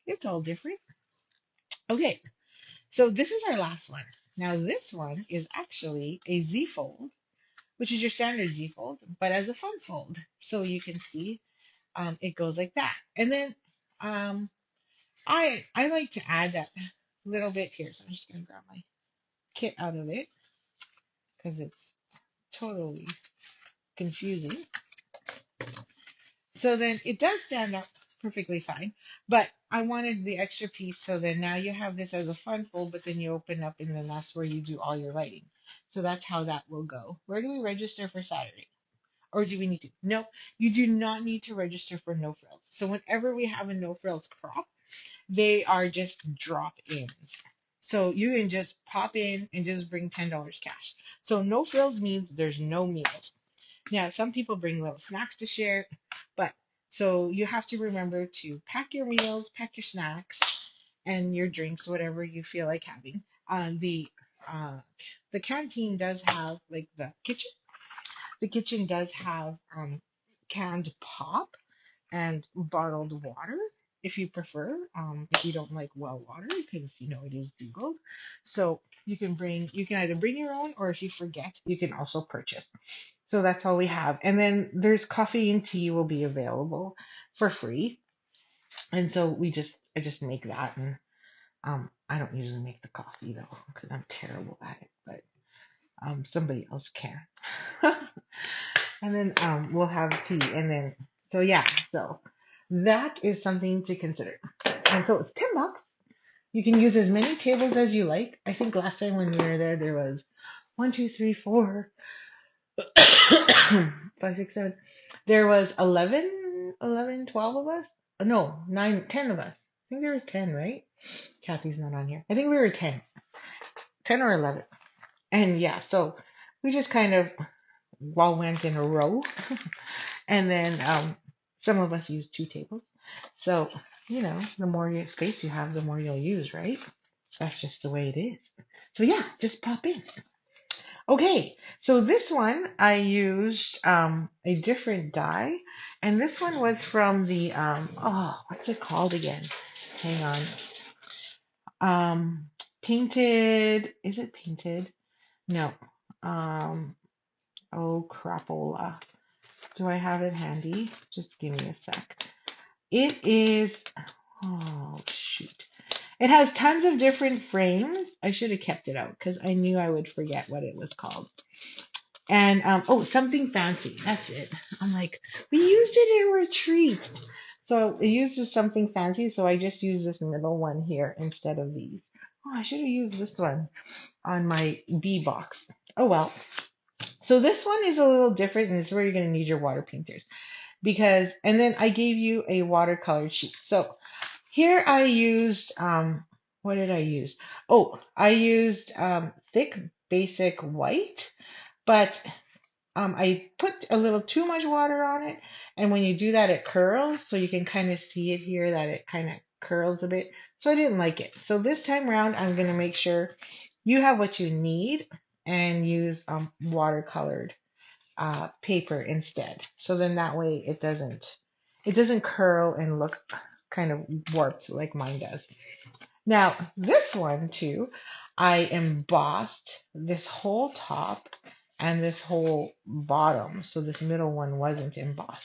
S2: it's all different. Okay, so this is our last one. Now this one is actually a Z fold, which is your standard Z fold, but as a fun fold. So you can see it goes like that. And then um, I like to add that little bit here. So I'm just gonna grab my kit out of it because it's totally confusing. So then it does stand up perfectly fine, but I wanted the extra piece. So then now you have this as a fun fold, but then you open up and then that's where you do all your writing. So that's how that will go. Where do we register for Saturday? Or do we need to? No, you do not need to register for no frills. So whenever we have a no frills crop, they are just drop ins. So you can just pop in and just bring $10 cash. So no frills means there's no meals. Now, some people bring little snacks to share, but so you have to remember to pack your meals, pack your snacks, and your drinks, whatever you feel like having. Uh, the canteen does have like the kitchen. the kitchen does have canned pop and bottled water if you prefer. If you don't like well water, because you know it is Googled. So you can either bring your own, or if you forget, you can also purchase. So that's all we have. And then there's coffee and tea will be available for free. And so I just make that, and I don't usually make the coffee though, because I'm terrible at it, but somebody else can. And then we'll have tea, and then so yeah, so that is something to consider. And so it's $10. You can use as many tables as you like. I think last time when we were there was 1, 2, 3, 4, 5, 6, 7. There was 11, 12 of us. No, 9, 10 of us. I think there was 10, right? Kathy's not on here. I think we were 10 or 11. And yeah, so we just kind of all went in a row. And then some of us used 2 tables. So, you know, the more space you have, the more you'll use, right? That's just the way it is. So yeah, just pop in. Okay, so this one I used a different die, and this one was from the what's it called again? Hang on. Painted. Is it painted? No. Oh crapola. Do I have it handy? Just give me a sec. It is. Oh shoot. It has tons of different frames. I should have kept it out because I knew I would forget what it was called. And something fancy. That's it. I'm like, we used it in retreat. So it uses something fancy, so I just use this middle one here instead of these. Oh, I should have used this one on my B box. Oh well. So this one is a little different, and this is where you're going to need your water painters. And then I gave you a watercolor sheet. So here I used, what did I use? Oh, I used thick basic white, but I put a little too much water on it, and when you do that, it curls. So you can kind of see it here that it kind of curls a bit. So I didn't like it. So this time around, I'm going to make sure you have what you need and use watercolored paper instead. So then that way it doesn't curl and look kind of warped like mine does. Now this one too, I embossed this whole top and this whole bottom. So this middle one wasn't embossed.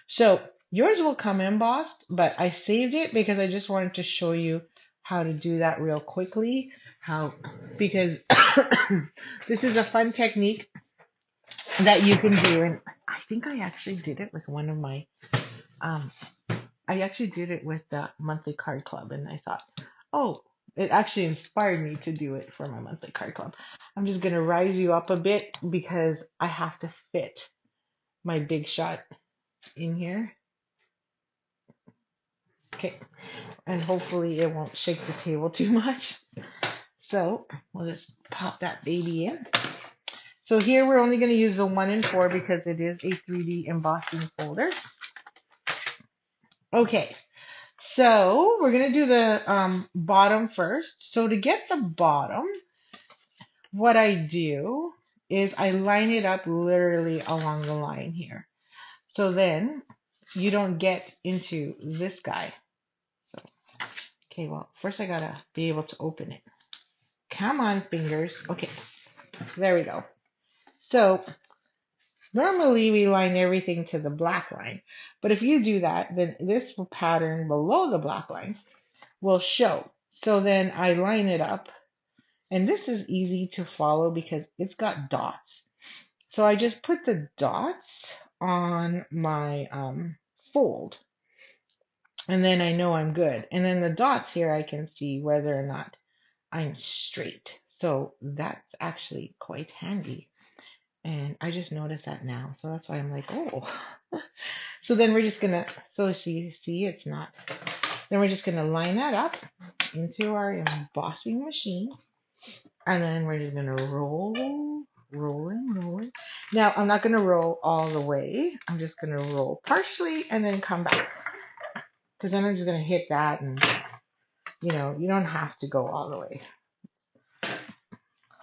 S2: So yours will come embossed, but I saved it because I just wanted to show you how to do that real quickly. Because this is a fun technique that you can do. And I think I actually did it with one of my, I actually did it with the monthly card club, and I thought, oh, it actually inspired me to do it for my monthly card club. I'm just going to rise you up a bit because I have to fit my big shot in here. Okay. And hopefully it won't shake the table too much. So we'll just pop that baby in. So here we're only going to use the 1 and 4 because it is a 3D embossing folder. Okay, so we're going to do the bottom first. So to get the bottom, what I do is I line it up literally along the line here. So then you don't get into this guy. So, okay, well, first I got to be able to open it. Come on, fingers. Okay, there we go. So normally we line everything to the black line, but if you do that, then this pattern below the black line will show. So then I line it up, and this is easy to follow because it's got dots. So I just put the dots on my fold, and then I know I'm good. And then the dots here, I can see whether or not I'm straight. So that's actually quite handy. And I just noticed that now. So that's why I'm like, oh. So then we're just going to, so see, it's not. Then we're just going to line that up into our embossing machine. And then we're just going to roll. Now, I'm not going to roll all the way. I'm just going to roll partially and then come back. Because then I'm just going to hit that, and, you know, you don't have to go all the way.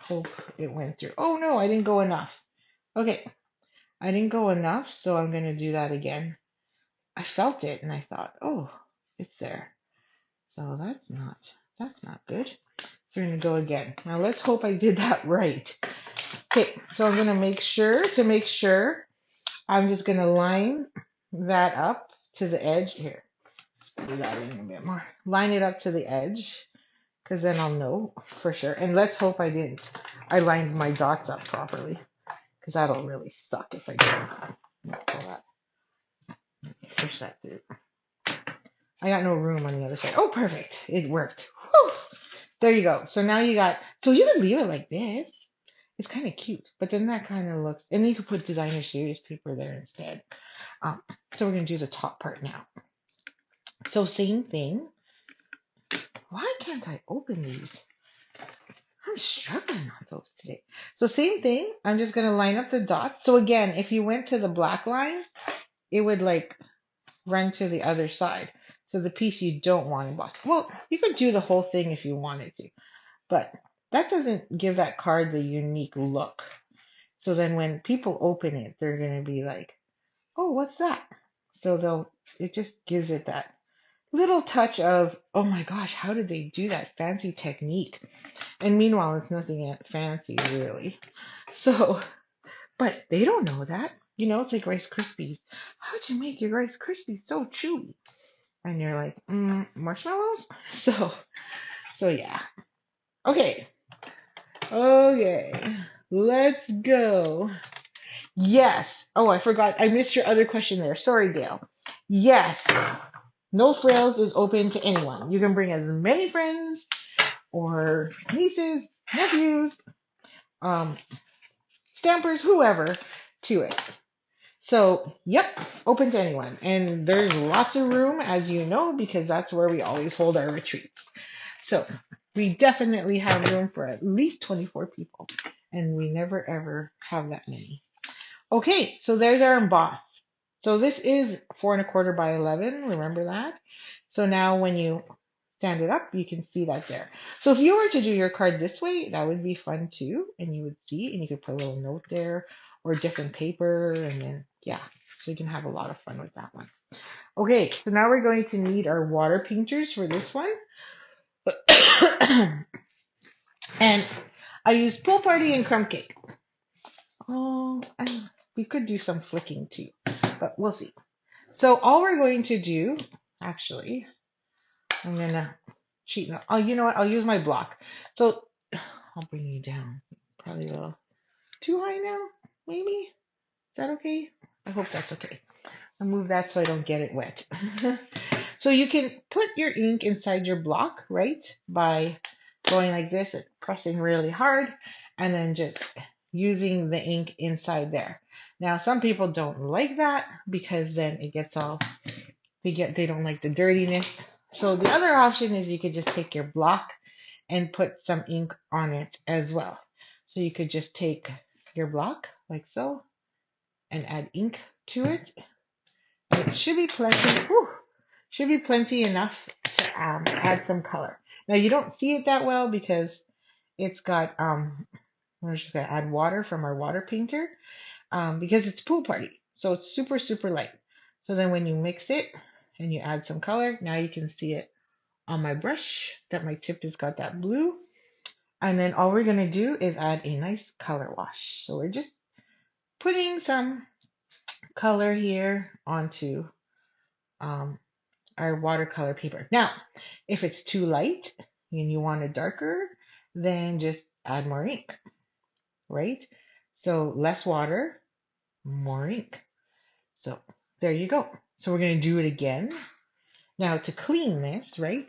S2: Hope it went through. Oh, no, I didn't go enough. Okay. I didn't go enough, so I'm going to do that again. I felt it and I thought, oh, it's there. So that's not good. So we're going to go again. Now let's hope I did that right. Okay, so I'm going to make sure, I'm just going to line that up to the edge here. Do that in a bit more. Line it up to the edge, because then I'll know for sure. And let's hope I didn't. I lined my dots up properly, because that'll really suck if I didn't. Pull that. Push that through. I got no room on the other side. Oh, perfect. It worked. Whew. There you go. So now you got, so you can leave it like this. It's kind of cute, but then that kind of looks, and then you could put designer series paper there instead. So we're going to do the top part now. So same thing. Why can't I open these? I'm struggling on those today. So same thing. I'm just going to line up the dots. So again, if you went to the black line, it would like run to the other side. So the piece you don't want to emboss. Well, you could do the whole thing if you wanted to, but that doesn't give that card the unique look. So then when people open it, they're going to be like, oh, what's that? So it just gives it that little touch of, oh my gosh, how did they do that fancy technique? And meanwhile, it's nothing fancy really. So, but they don't know that. You know, it's like Rice Krispies. How'd you make your Rice Krispies so chewy? And you're like, marshmallows? So yeah. Okay, let's go. Yes. Oh, I forgot. I missed your other question there. Sorry, Gail. Yes. No Frills is open to anyone. You can bring as many friends or nieces, nephews, stampers, whoever to it. So, yep, open to anyone. And there's lots of room, as you know, because that's where we always hold our retreats. So, we definitely have room for at least 24 people. And we never, ever have that many. Okay, so there's our emboss. So this is 4 1/4 by 11. Remember that? So now when you stand it up, you can see that there. So if you were to do your card this way, that would be fun too. And you would see, and you could put a little note there or different paper. And then, yeah, so you can have a lot of fun with that one. Okay, so now we're going to need our water painters for this one. And I use Pool Party and Crumb Cake. Oh, and we could do some flicking too, but we'll see. So all we're going to do, actually, I'm going to cheat. Oh, you know what? I'll use my block. So I'll bring you down. Probably a little too high now, maybe? Is that okay? I hope that's okay. I'll move that so I don't get it wet. So you can put your ink inside your block, right? By going like this and pressing really hard and then just using the ink inside there. Now, some people don't like that because then it gets all, they don't like the dirtiness. So the other option is you could just take your block and put some ink on it as well. So you could just take your block like so and add ink to it. And it should be plenty, should be plenty enough to add some color. Now you don't see it that well because it's got, we're just going to add water from our water painter because it's Pool Party. So it's super, super light. So then when you mix it and you add some color, now you can see it on my brush that my tip has got that blue. And then all we're going to do is add a nice color wash. So we're just putting some color here onto our watercolor paper. Now, if it's too light and you want it darker, then just add more ink, right? So less water, more ink. So there you go. So we're going to do it again. Now to clean this, right?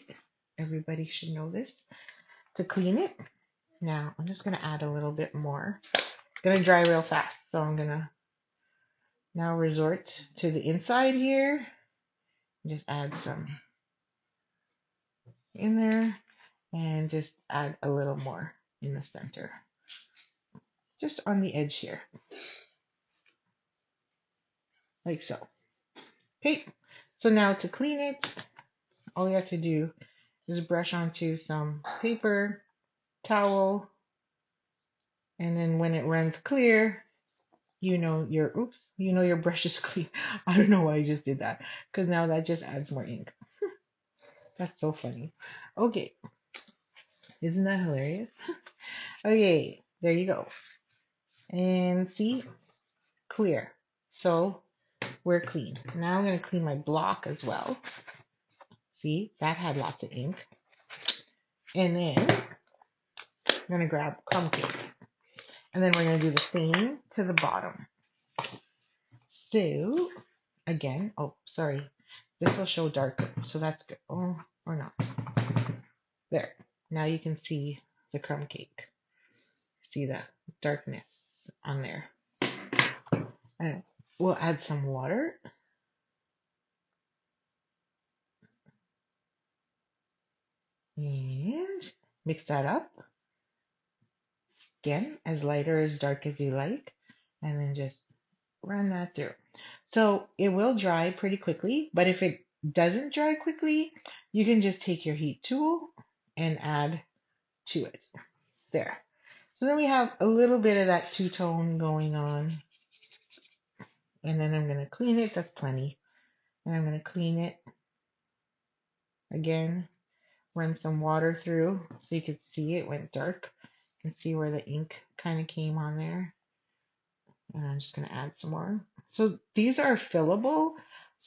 S2: Everybody should know this. To clean it, now I'm just going to add a little bit more. It's going to dry real fast. So I'm going to now resort to the inside here. Just add some in there and just add a little more in the center. Just on the edge here. Like so. Okay, so now to clean it, all you have to do is brush onto some paper, towel, and then when it runs clear, your brush is clean. I don't know why I just did that, because now that just adds more ink. That's so funny. Okay, isn't that hilarious? Okay, there you go. And see, clear. So we're clean. Now I'm going to clean my block as well. See, that had lots of ink. And then I'm going to grab crumb cake. And then we're going to do the same to the bottom. So, again, oh, sorry. This will show darker, so that's good. Oh, or not. There. Now you can see the crumb cake. See that darkness on there. And we'll add some water. And mix that up. Again, as light or as dark as you like. And then just run that through. So it will dry pretty quickly, but if it doesn't dry quickly, you can just take your heat tool and add to it. There. So then we have a little bit of that two-tone going on. And then I'm going to clean it. That's plenty. And I'm going to clean it again. Run some water through so you can see it went dark. You can see where the ink kind of came on there. And I'm just going to add some more. So these are fillable.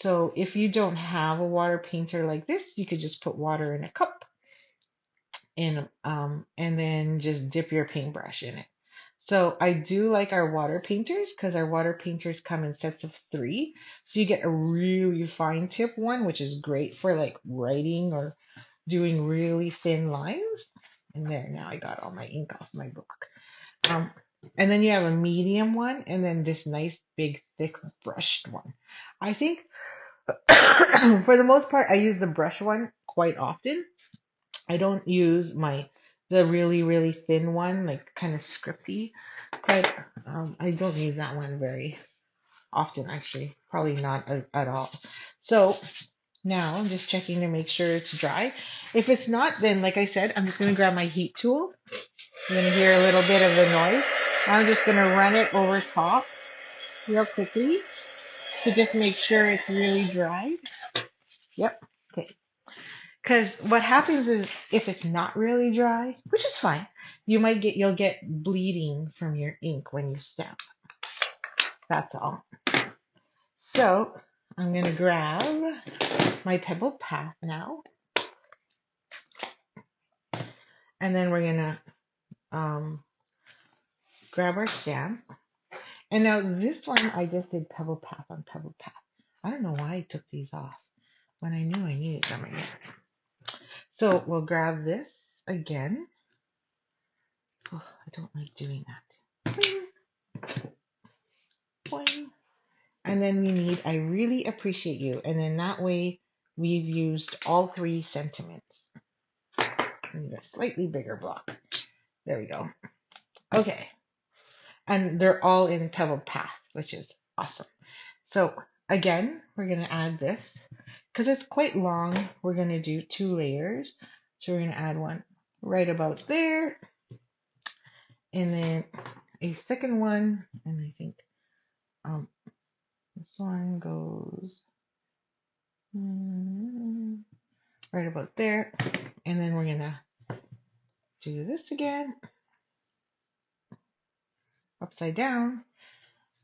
S2: So if you don't have a water painter like this, you could just put water in a cup and then just dip your paintbrush in it. So I do like our water painters because our water painters come in sets of 3. So you get a really fine tip one, which is great for like writing or doing really thin lines. And there, now I got all my ink off my book. And then you have a medium one, and then this nice big thick brushed one. I think for the most part, I use the brush one quite often. I don't use the really, really thin one, like kind of scripty. But I don't use that one very often, actually. Probably not at all. So now I'm just checking to make sure it's dry. If it's not, then like I said, I'm just going to grab my heat tool. You're going to hear a little bit of the noise. I'm just going to run it over top real quickly to just make sure it's really dry. Yep. Okay. Because what happens is if it's not really dry, which is fine, you'll get bleeding from your ink when you stamp. That's all. So I'm going to grab my pebbled path now. And then we're going to grab our stamp. And now this one, I just did pebble path on pebble path. I don't know why I took these off when I knew I needed them again. So we'll grab this again. Oh, I don't like doing that. Boing. Boing. And then we need, I really appreciate you. And then that way we've used all 3 sentiments. I need a slightly bigger block. There we go. Okay. And they're all in pebble path, which is awesome. So again, we're going to add this. Because it's quite long, we're going to do 2 layers. So we're going to add one right about there. And then a second one. And I think this one goes right about there. And then we're going to do this again. Upside down.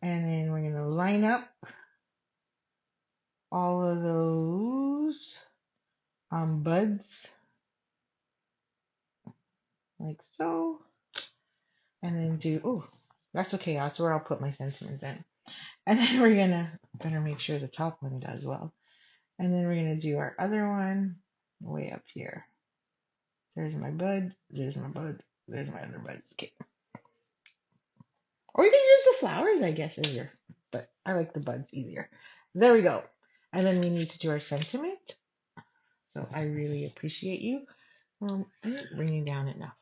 S2: And then we're going to line up all of those buds like so. And then do, oh, that's okay. That's where I'll put my sentiments in. And then we're going to, better make sure the top one does well. And then we're going to do our other one way up here. There's my bud, there's my bud, there's my other bud. Okay. Or you can use the flowers, I guess, easier. But I like the buds easier. There we go. And then we need to do our sentiment. So I really appreciate you. I'm bringing down enough.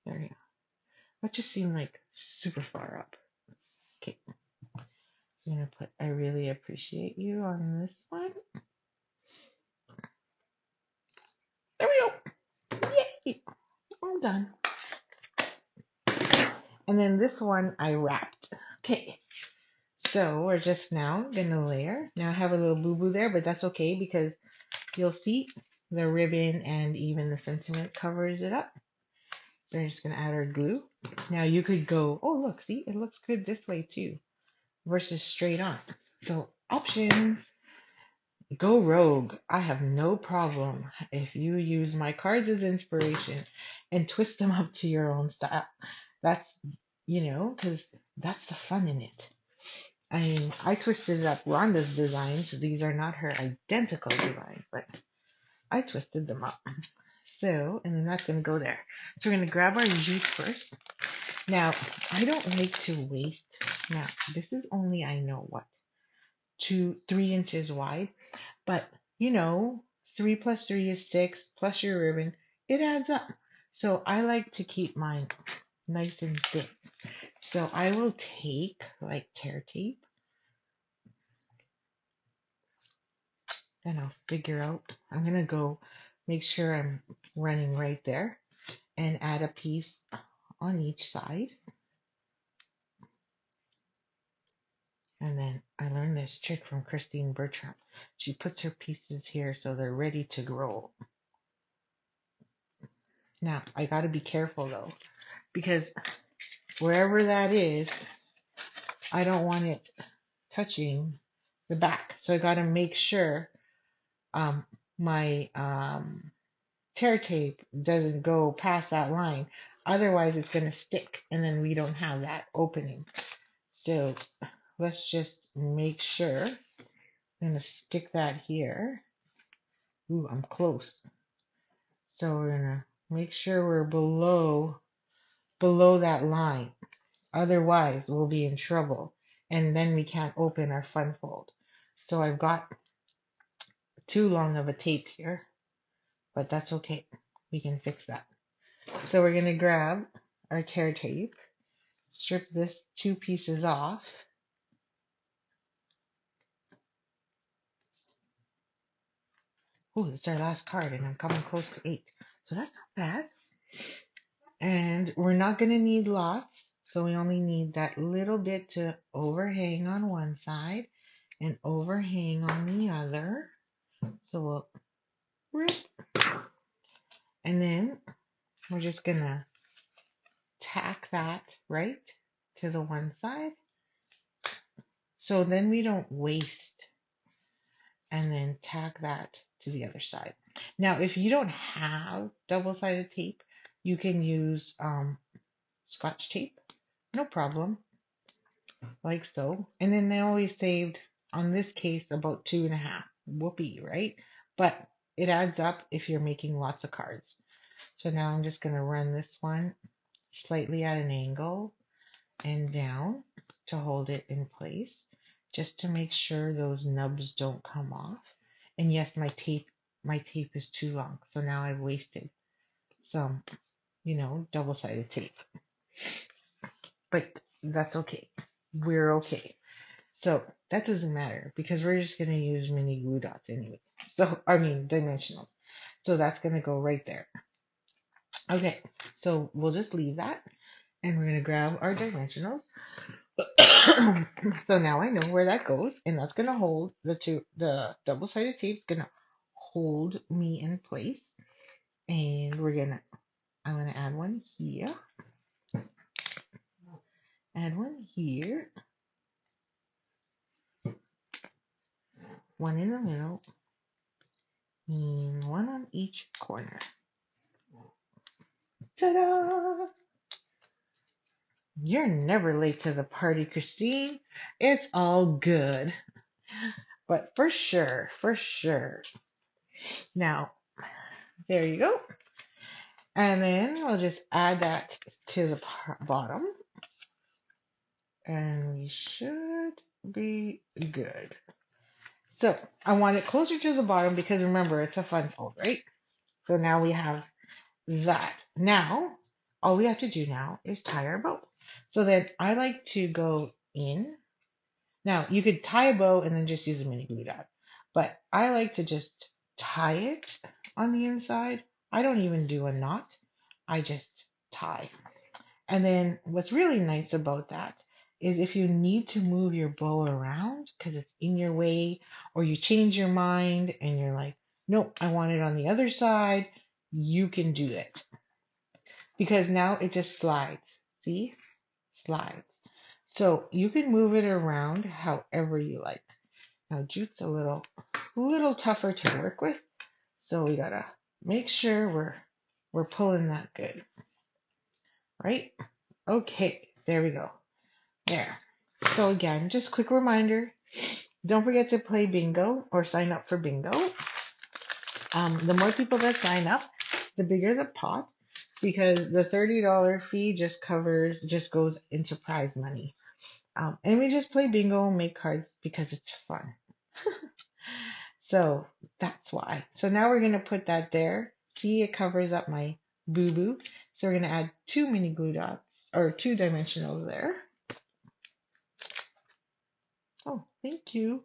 S2: There we go. That just seemed like super far up. Okay. I'm going to put I really appreciate you on this one. There we go. Yay! All done. And then this one I wrapped. Okay. So we're just now gonna layer. Now I have a little boo-boo there, but that's okay because you'll see the ribbon and even the sentiment covers it up. So we're just gonna add our glue. Now you could go, oh look, see, it looks good this way too, versus straight on. So options, go rogue. I have no problem if you use my cards as inspiration and twist them up to your own style. That's, because that's the fun in it. I mean, I twisted up Rhonda's designs. These are not her identical designs, but I twisted them up. So, and then that's going to go there. So we're going to grab our juice first. Now, I don't like to waste. Now, this is only, I know what, 3 inches wide. But, 3 plus 3 is 6, plus your ribbon. It adds up. So I like to keep mine nice and thin. So I will take, like, tear tape. Then I'll figure out, I'm going to go make sure I'm running right there and add a piece on each side. And then I learned this trick from Christine Bertram. She puts her pieces here so they're ready to roll. Now, I got to be careful though, because wherever that is, I don't want it touching the back. So I got to make sure my tear tape doesn't go past that line. Otherwise, it's going to stick, and then we don't have that opening. So let's just make sure. I'm going to stick that here. Ooh, I'm close. So we're going to make sure we're below that line. Otherwise, we'll be in trouble, and then we can't open our fun fold. So I've got too long of a tape here, but that's okay. We can fix that. So we're going to grab our tear tape, strip this 2 pieces off. Oh, it's our last card, and I'm coming close to 8. So that's not bad. And we're not going to need lots, so we only need that little bit to overhang on one side and overhang on the other. So we'll rip. And then we're just going to tack that right to the one side. So then we don't waste. And then tack that to the other side. Now, if you don't have double-sided tape, you can use Scotch tape. No problem. Like so. And then they always saved, on this case, about 2.5. Whoopee, right? But it adds up if you're making lots of cards. So now I'm just going to run this one slightly at an angle and down to hold it in place, just to make sure those nubs don't come off. And yes, my tape is too long, so now I've wasted some, double-sided tape. But that's okay. We're okay. So that doesn't matter because we're just going to use mini glue dots anyway. Dimensional. So that's going to go right there. Okay, so we'll just leave that, and we're going to grab our dimensionals. So now I know where that goes, and that's going to hold the double-sided tape is going to hold me in place. And I'm going to add one here. Add one here. One in the middle. And one on each corner. Ta-da! You're never late to the party, Christine. It's all good. But for sure. Now, there you go. And then we'll just add that to the bottom. And we should be good. So I want it closer to the bottom because remember, it's a fun fold, right? So now we have that. Now, all we have to do now is tie our bow. So then I like to go in. Now, you could tie a bow and then just use a mini glue dot. But I like to just tie it on the inside. I don't even do a knot. I just tie. And then what's really nice about that is if you need to move your bow around because it's in your way, or you change your mind and you're like, nope, I want it on the other side, you can do it. Because now it just slides. See? Slides. So you can move it around however you like. Now jute's a little tougher to work with, so we gotta make sure we're pulling that good. Right? Okay, there we go. There. So again, just quick reminder, don't forget to play bingo or sign up for bingo. The more people that sign up, the bigger the pot, because the $30 fee just goes into prize money. And we just play bingo and make cards because it's fun. So that's why. So now we're going to put that there. See, it covers up my boo-boo. So we're going to add 2 mini glue dots, or 2 dimensionals there. Oh, thank you.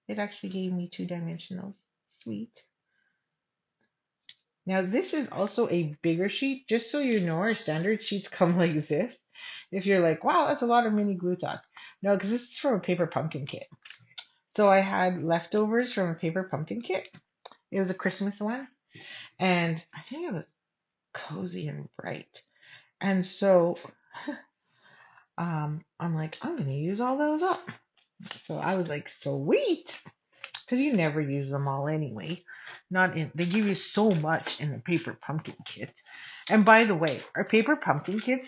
S2: It actually gave me 2 dimensionals. Sweet. Now this is also a bigger sheet. Just so you know, our standard sheets come like this. If you're like, wow, that's a lot of mini glue dots. No, because this is from a paper pumpkin kit. So I had leftovers from a paper pumpkin kit. It was a Christmas one. And I think it was cozy and bright. And so I'm like, I'm going to use all those up. So I was like, sweet. Because you never use them all anyway. They give you so much in the paper pumpkin kit. And by the way, our paper pumpkin kits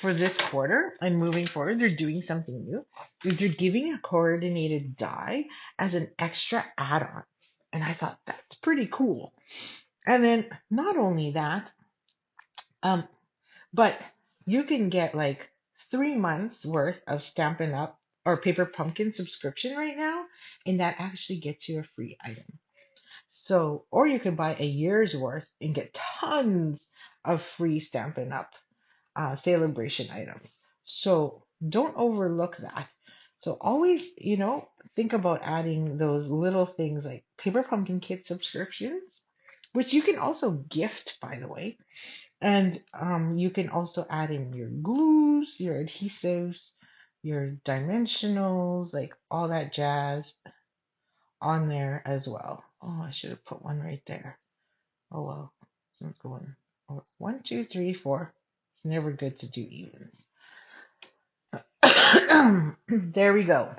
S2: for this quarter and moving forward, they're doing something new. They're giving a coordinated die as an extra add-on. And I thought that's pretty cool. And then not only that, but you can get like 3 months worth of Stampin' Up or Paper Pumpkin subscription right now, and that actually gets you a free item. So, or you could buy a year's worth and get tons of free Stampin' Up Sale-a-bration items. So don't overlook that. So always, think about adding those little things like Paper Pumpkin Kit subscriptions, which you can also gift, by the way. And you can also add in your glues, your adhesives, your dimensionals, like all that jazz on there as well. Oh, I should have put one right there. Oh well, so it's going 1, 2, 3, 4. It's never good to do evens. There we go.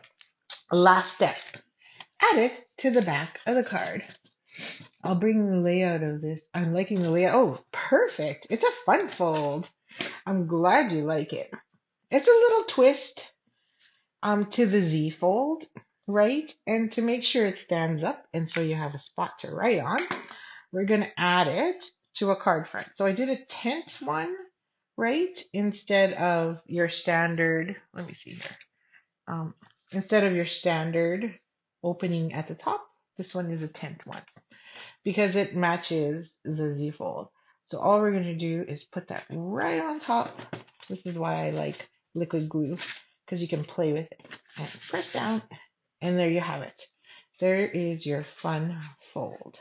S2: Last step. Add it to the back of the card. I'll bring the layout of this. I'm liking the layout. Oh, perfect. It's a fun fold. I'm glad you like it. It's a little twist to the Z fold, right? And to make sure it stands up and so you have a spot to write on, we're going to add it to a card front. So I did a tent one, right? Instead of your standard, let me see here. Instead of your standard opening at the top, this one is a tent one because it matches the Z fold. So all we're going to do is put that right on top. This is why I like liquid glue, because you can play with it. And press down, and there you have it. There is your fun fold.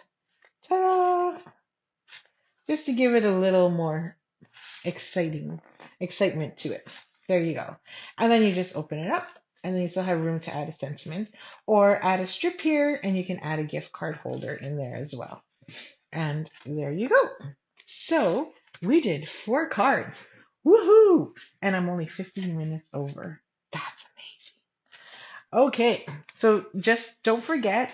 S2: Ta-da! Just to give it a little more excitement to it. There you go. And then you just open it up, and then you still have room to add a sentiment, or add a strip here, and you can add a gift card holder in there as well. And there you go. So we did 4 cards. Woohoo! And I'm only 15 minutes over. That's amazing. Okay, so just don't forget,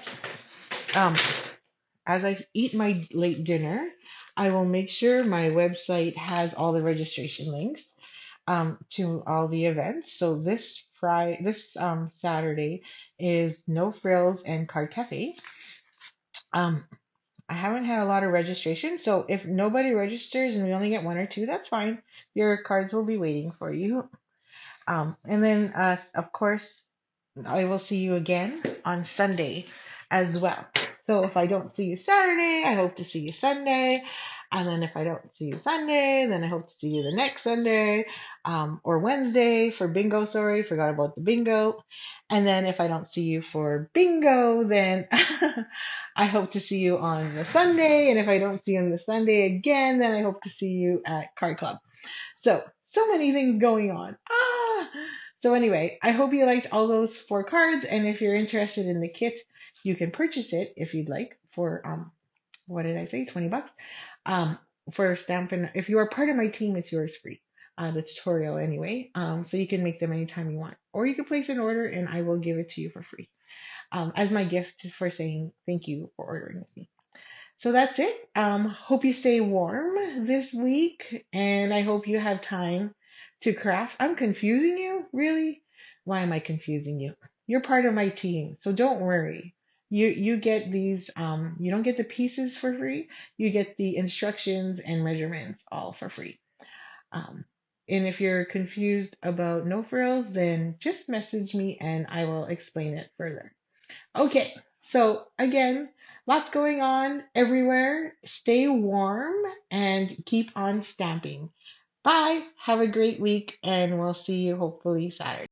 S2: as I eat my late dinner, I will make sure my website has all the registration links to all the events. So this Saturday is No Frills and Card Cafe. I haven't had a lot of registration, so if nobody registers and we only get 1 or 2, that's fine. Your cards will be waiting for you. And then, of course, I will see you again on Sunday as well. So if I don't see you Saturday, I hope to see you Sunday. And then if I don't see you Sunday, then I hope to see you the next Sunday, or Wednesday for bingo. Sorry, forgot about the bingo. And then if I don't see you for bingo, then I hope to see you on the Sunday. And if I don't see you on the Sunday again, then I hope to see you at Card Club. So many things going on. So anyway, I hope you liked all those 4 cards, and if you're interested in the kit, you can purchase it if you'd like for what did I say, $20. Um, for Stampin'. If you are part of my team, it's yours free. The tutorial anyway. So you can make them anytime you want, or you can place an order and I will give it to you for free. As my gift for saying thank you for ordering with me. So that's it. Hope you stay warm this week, and I hope you have time to craft. I'm confusing you, really? Why am I confusing you? You're part of my team, so don't worry. You get these. You don't get the pieces for free. You get the instructions and measurements all for free. Um, and if you're confused about no frills, then just message me and I will explain it further. Okay, so again, lots going on everywhere. Stay warm and keep on stamping. Bye. Have a great week, and we'll see you hopefully Saturday.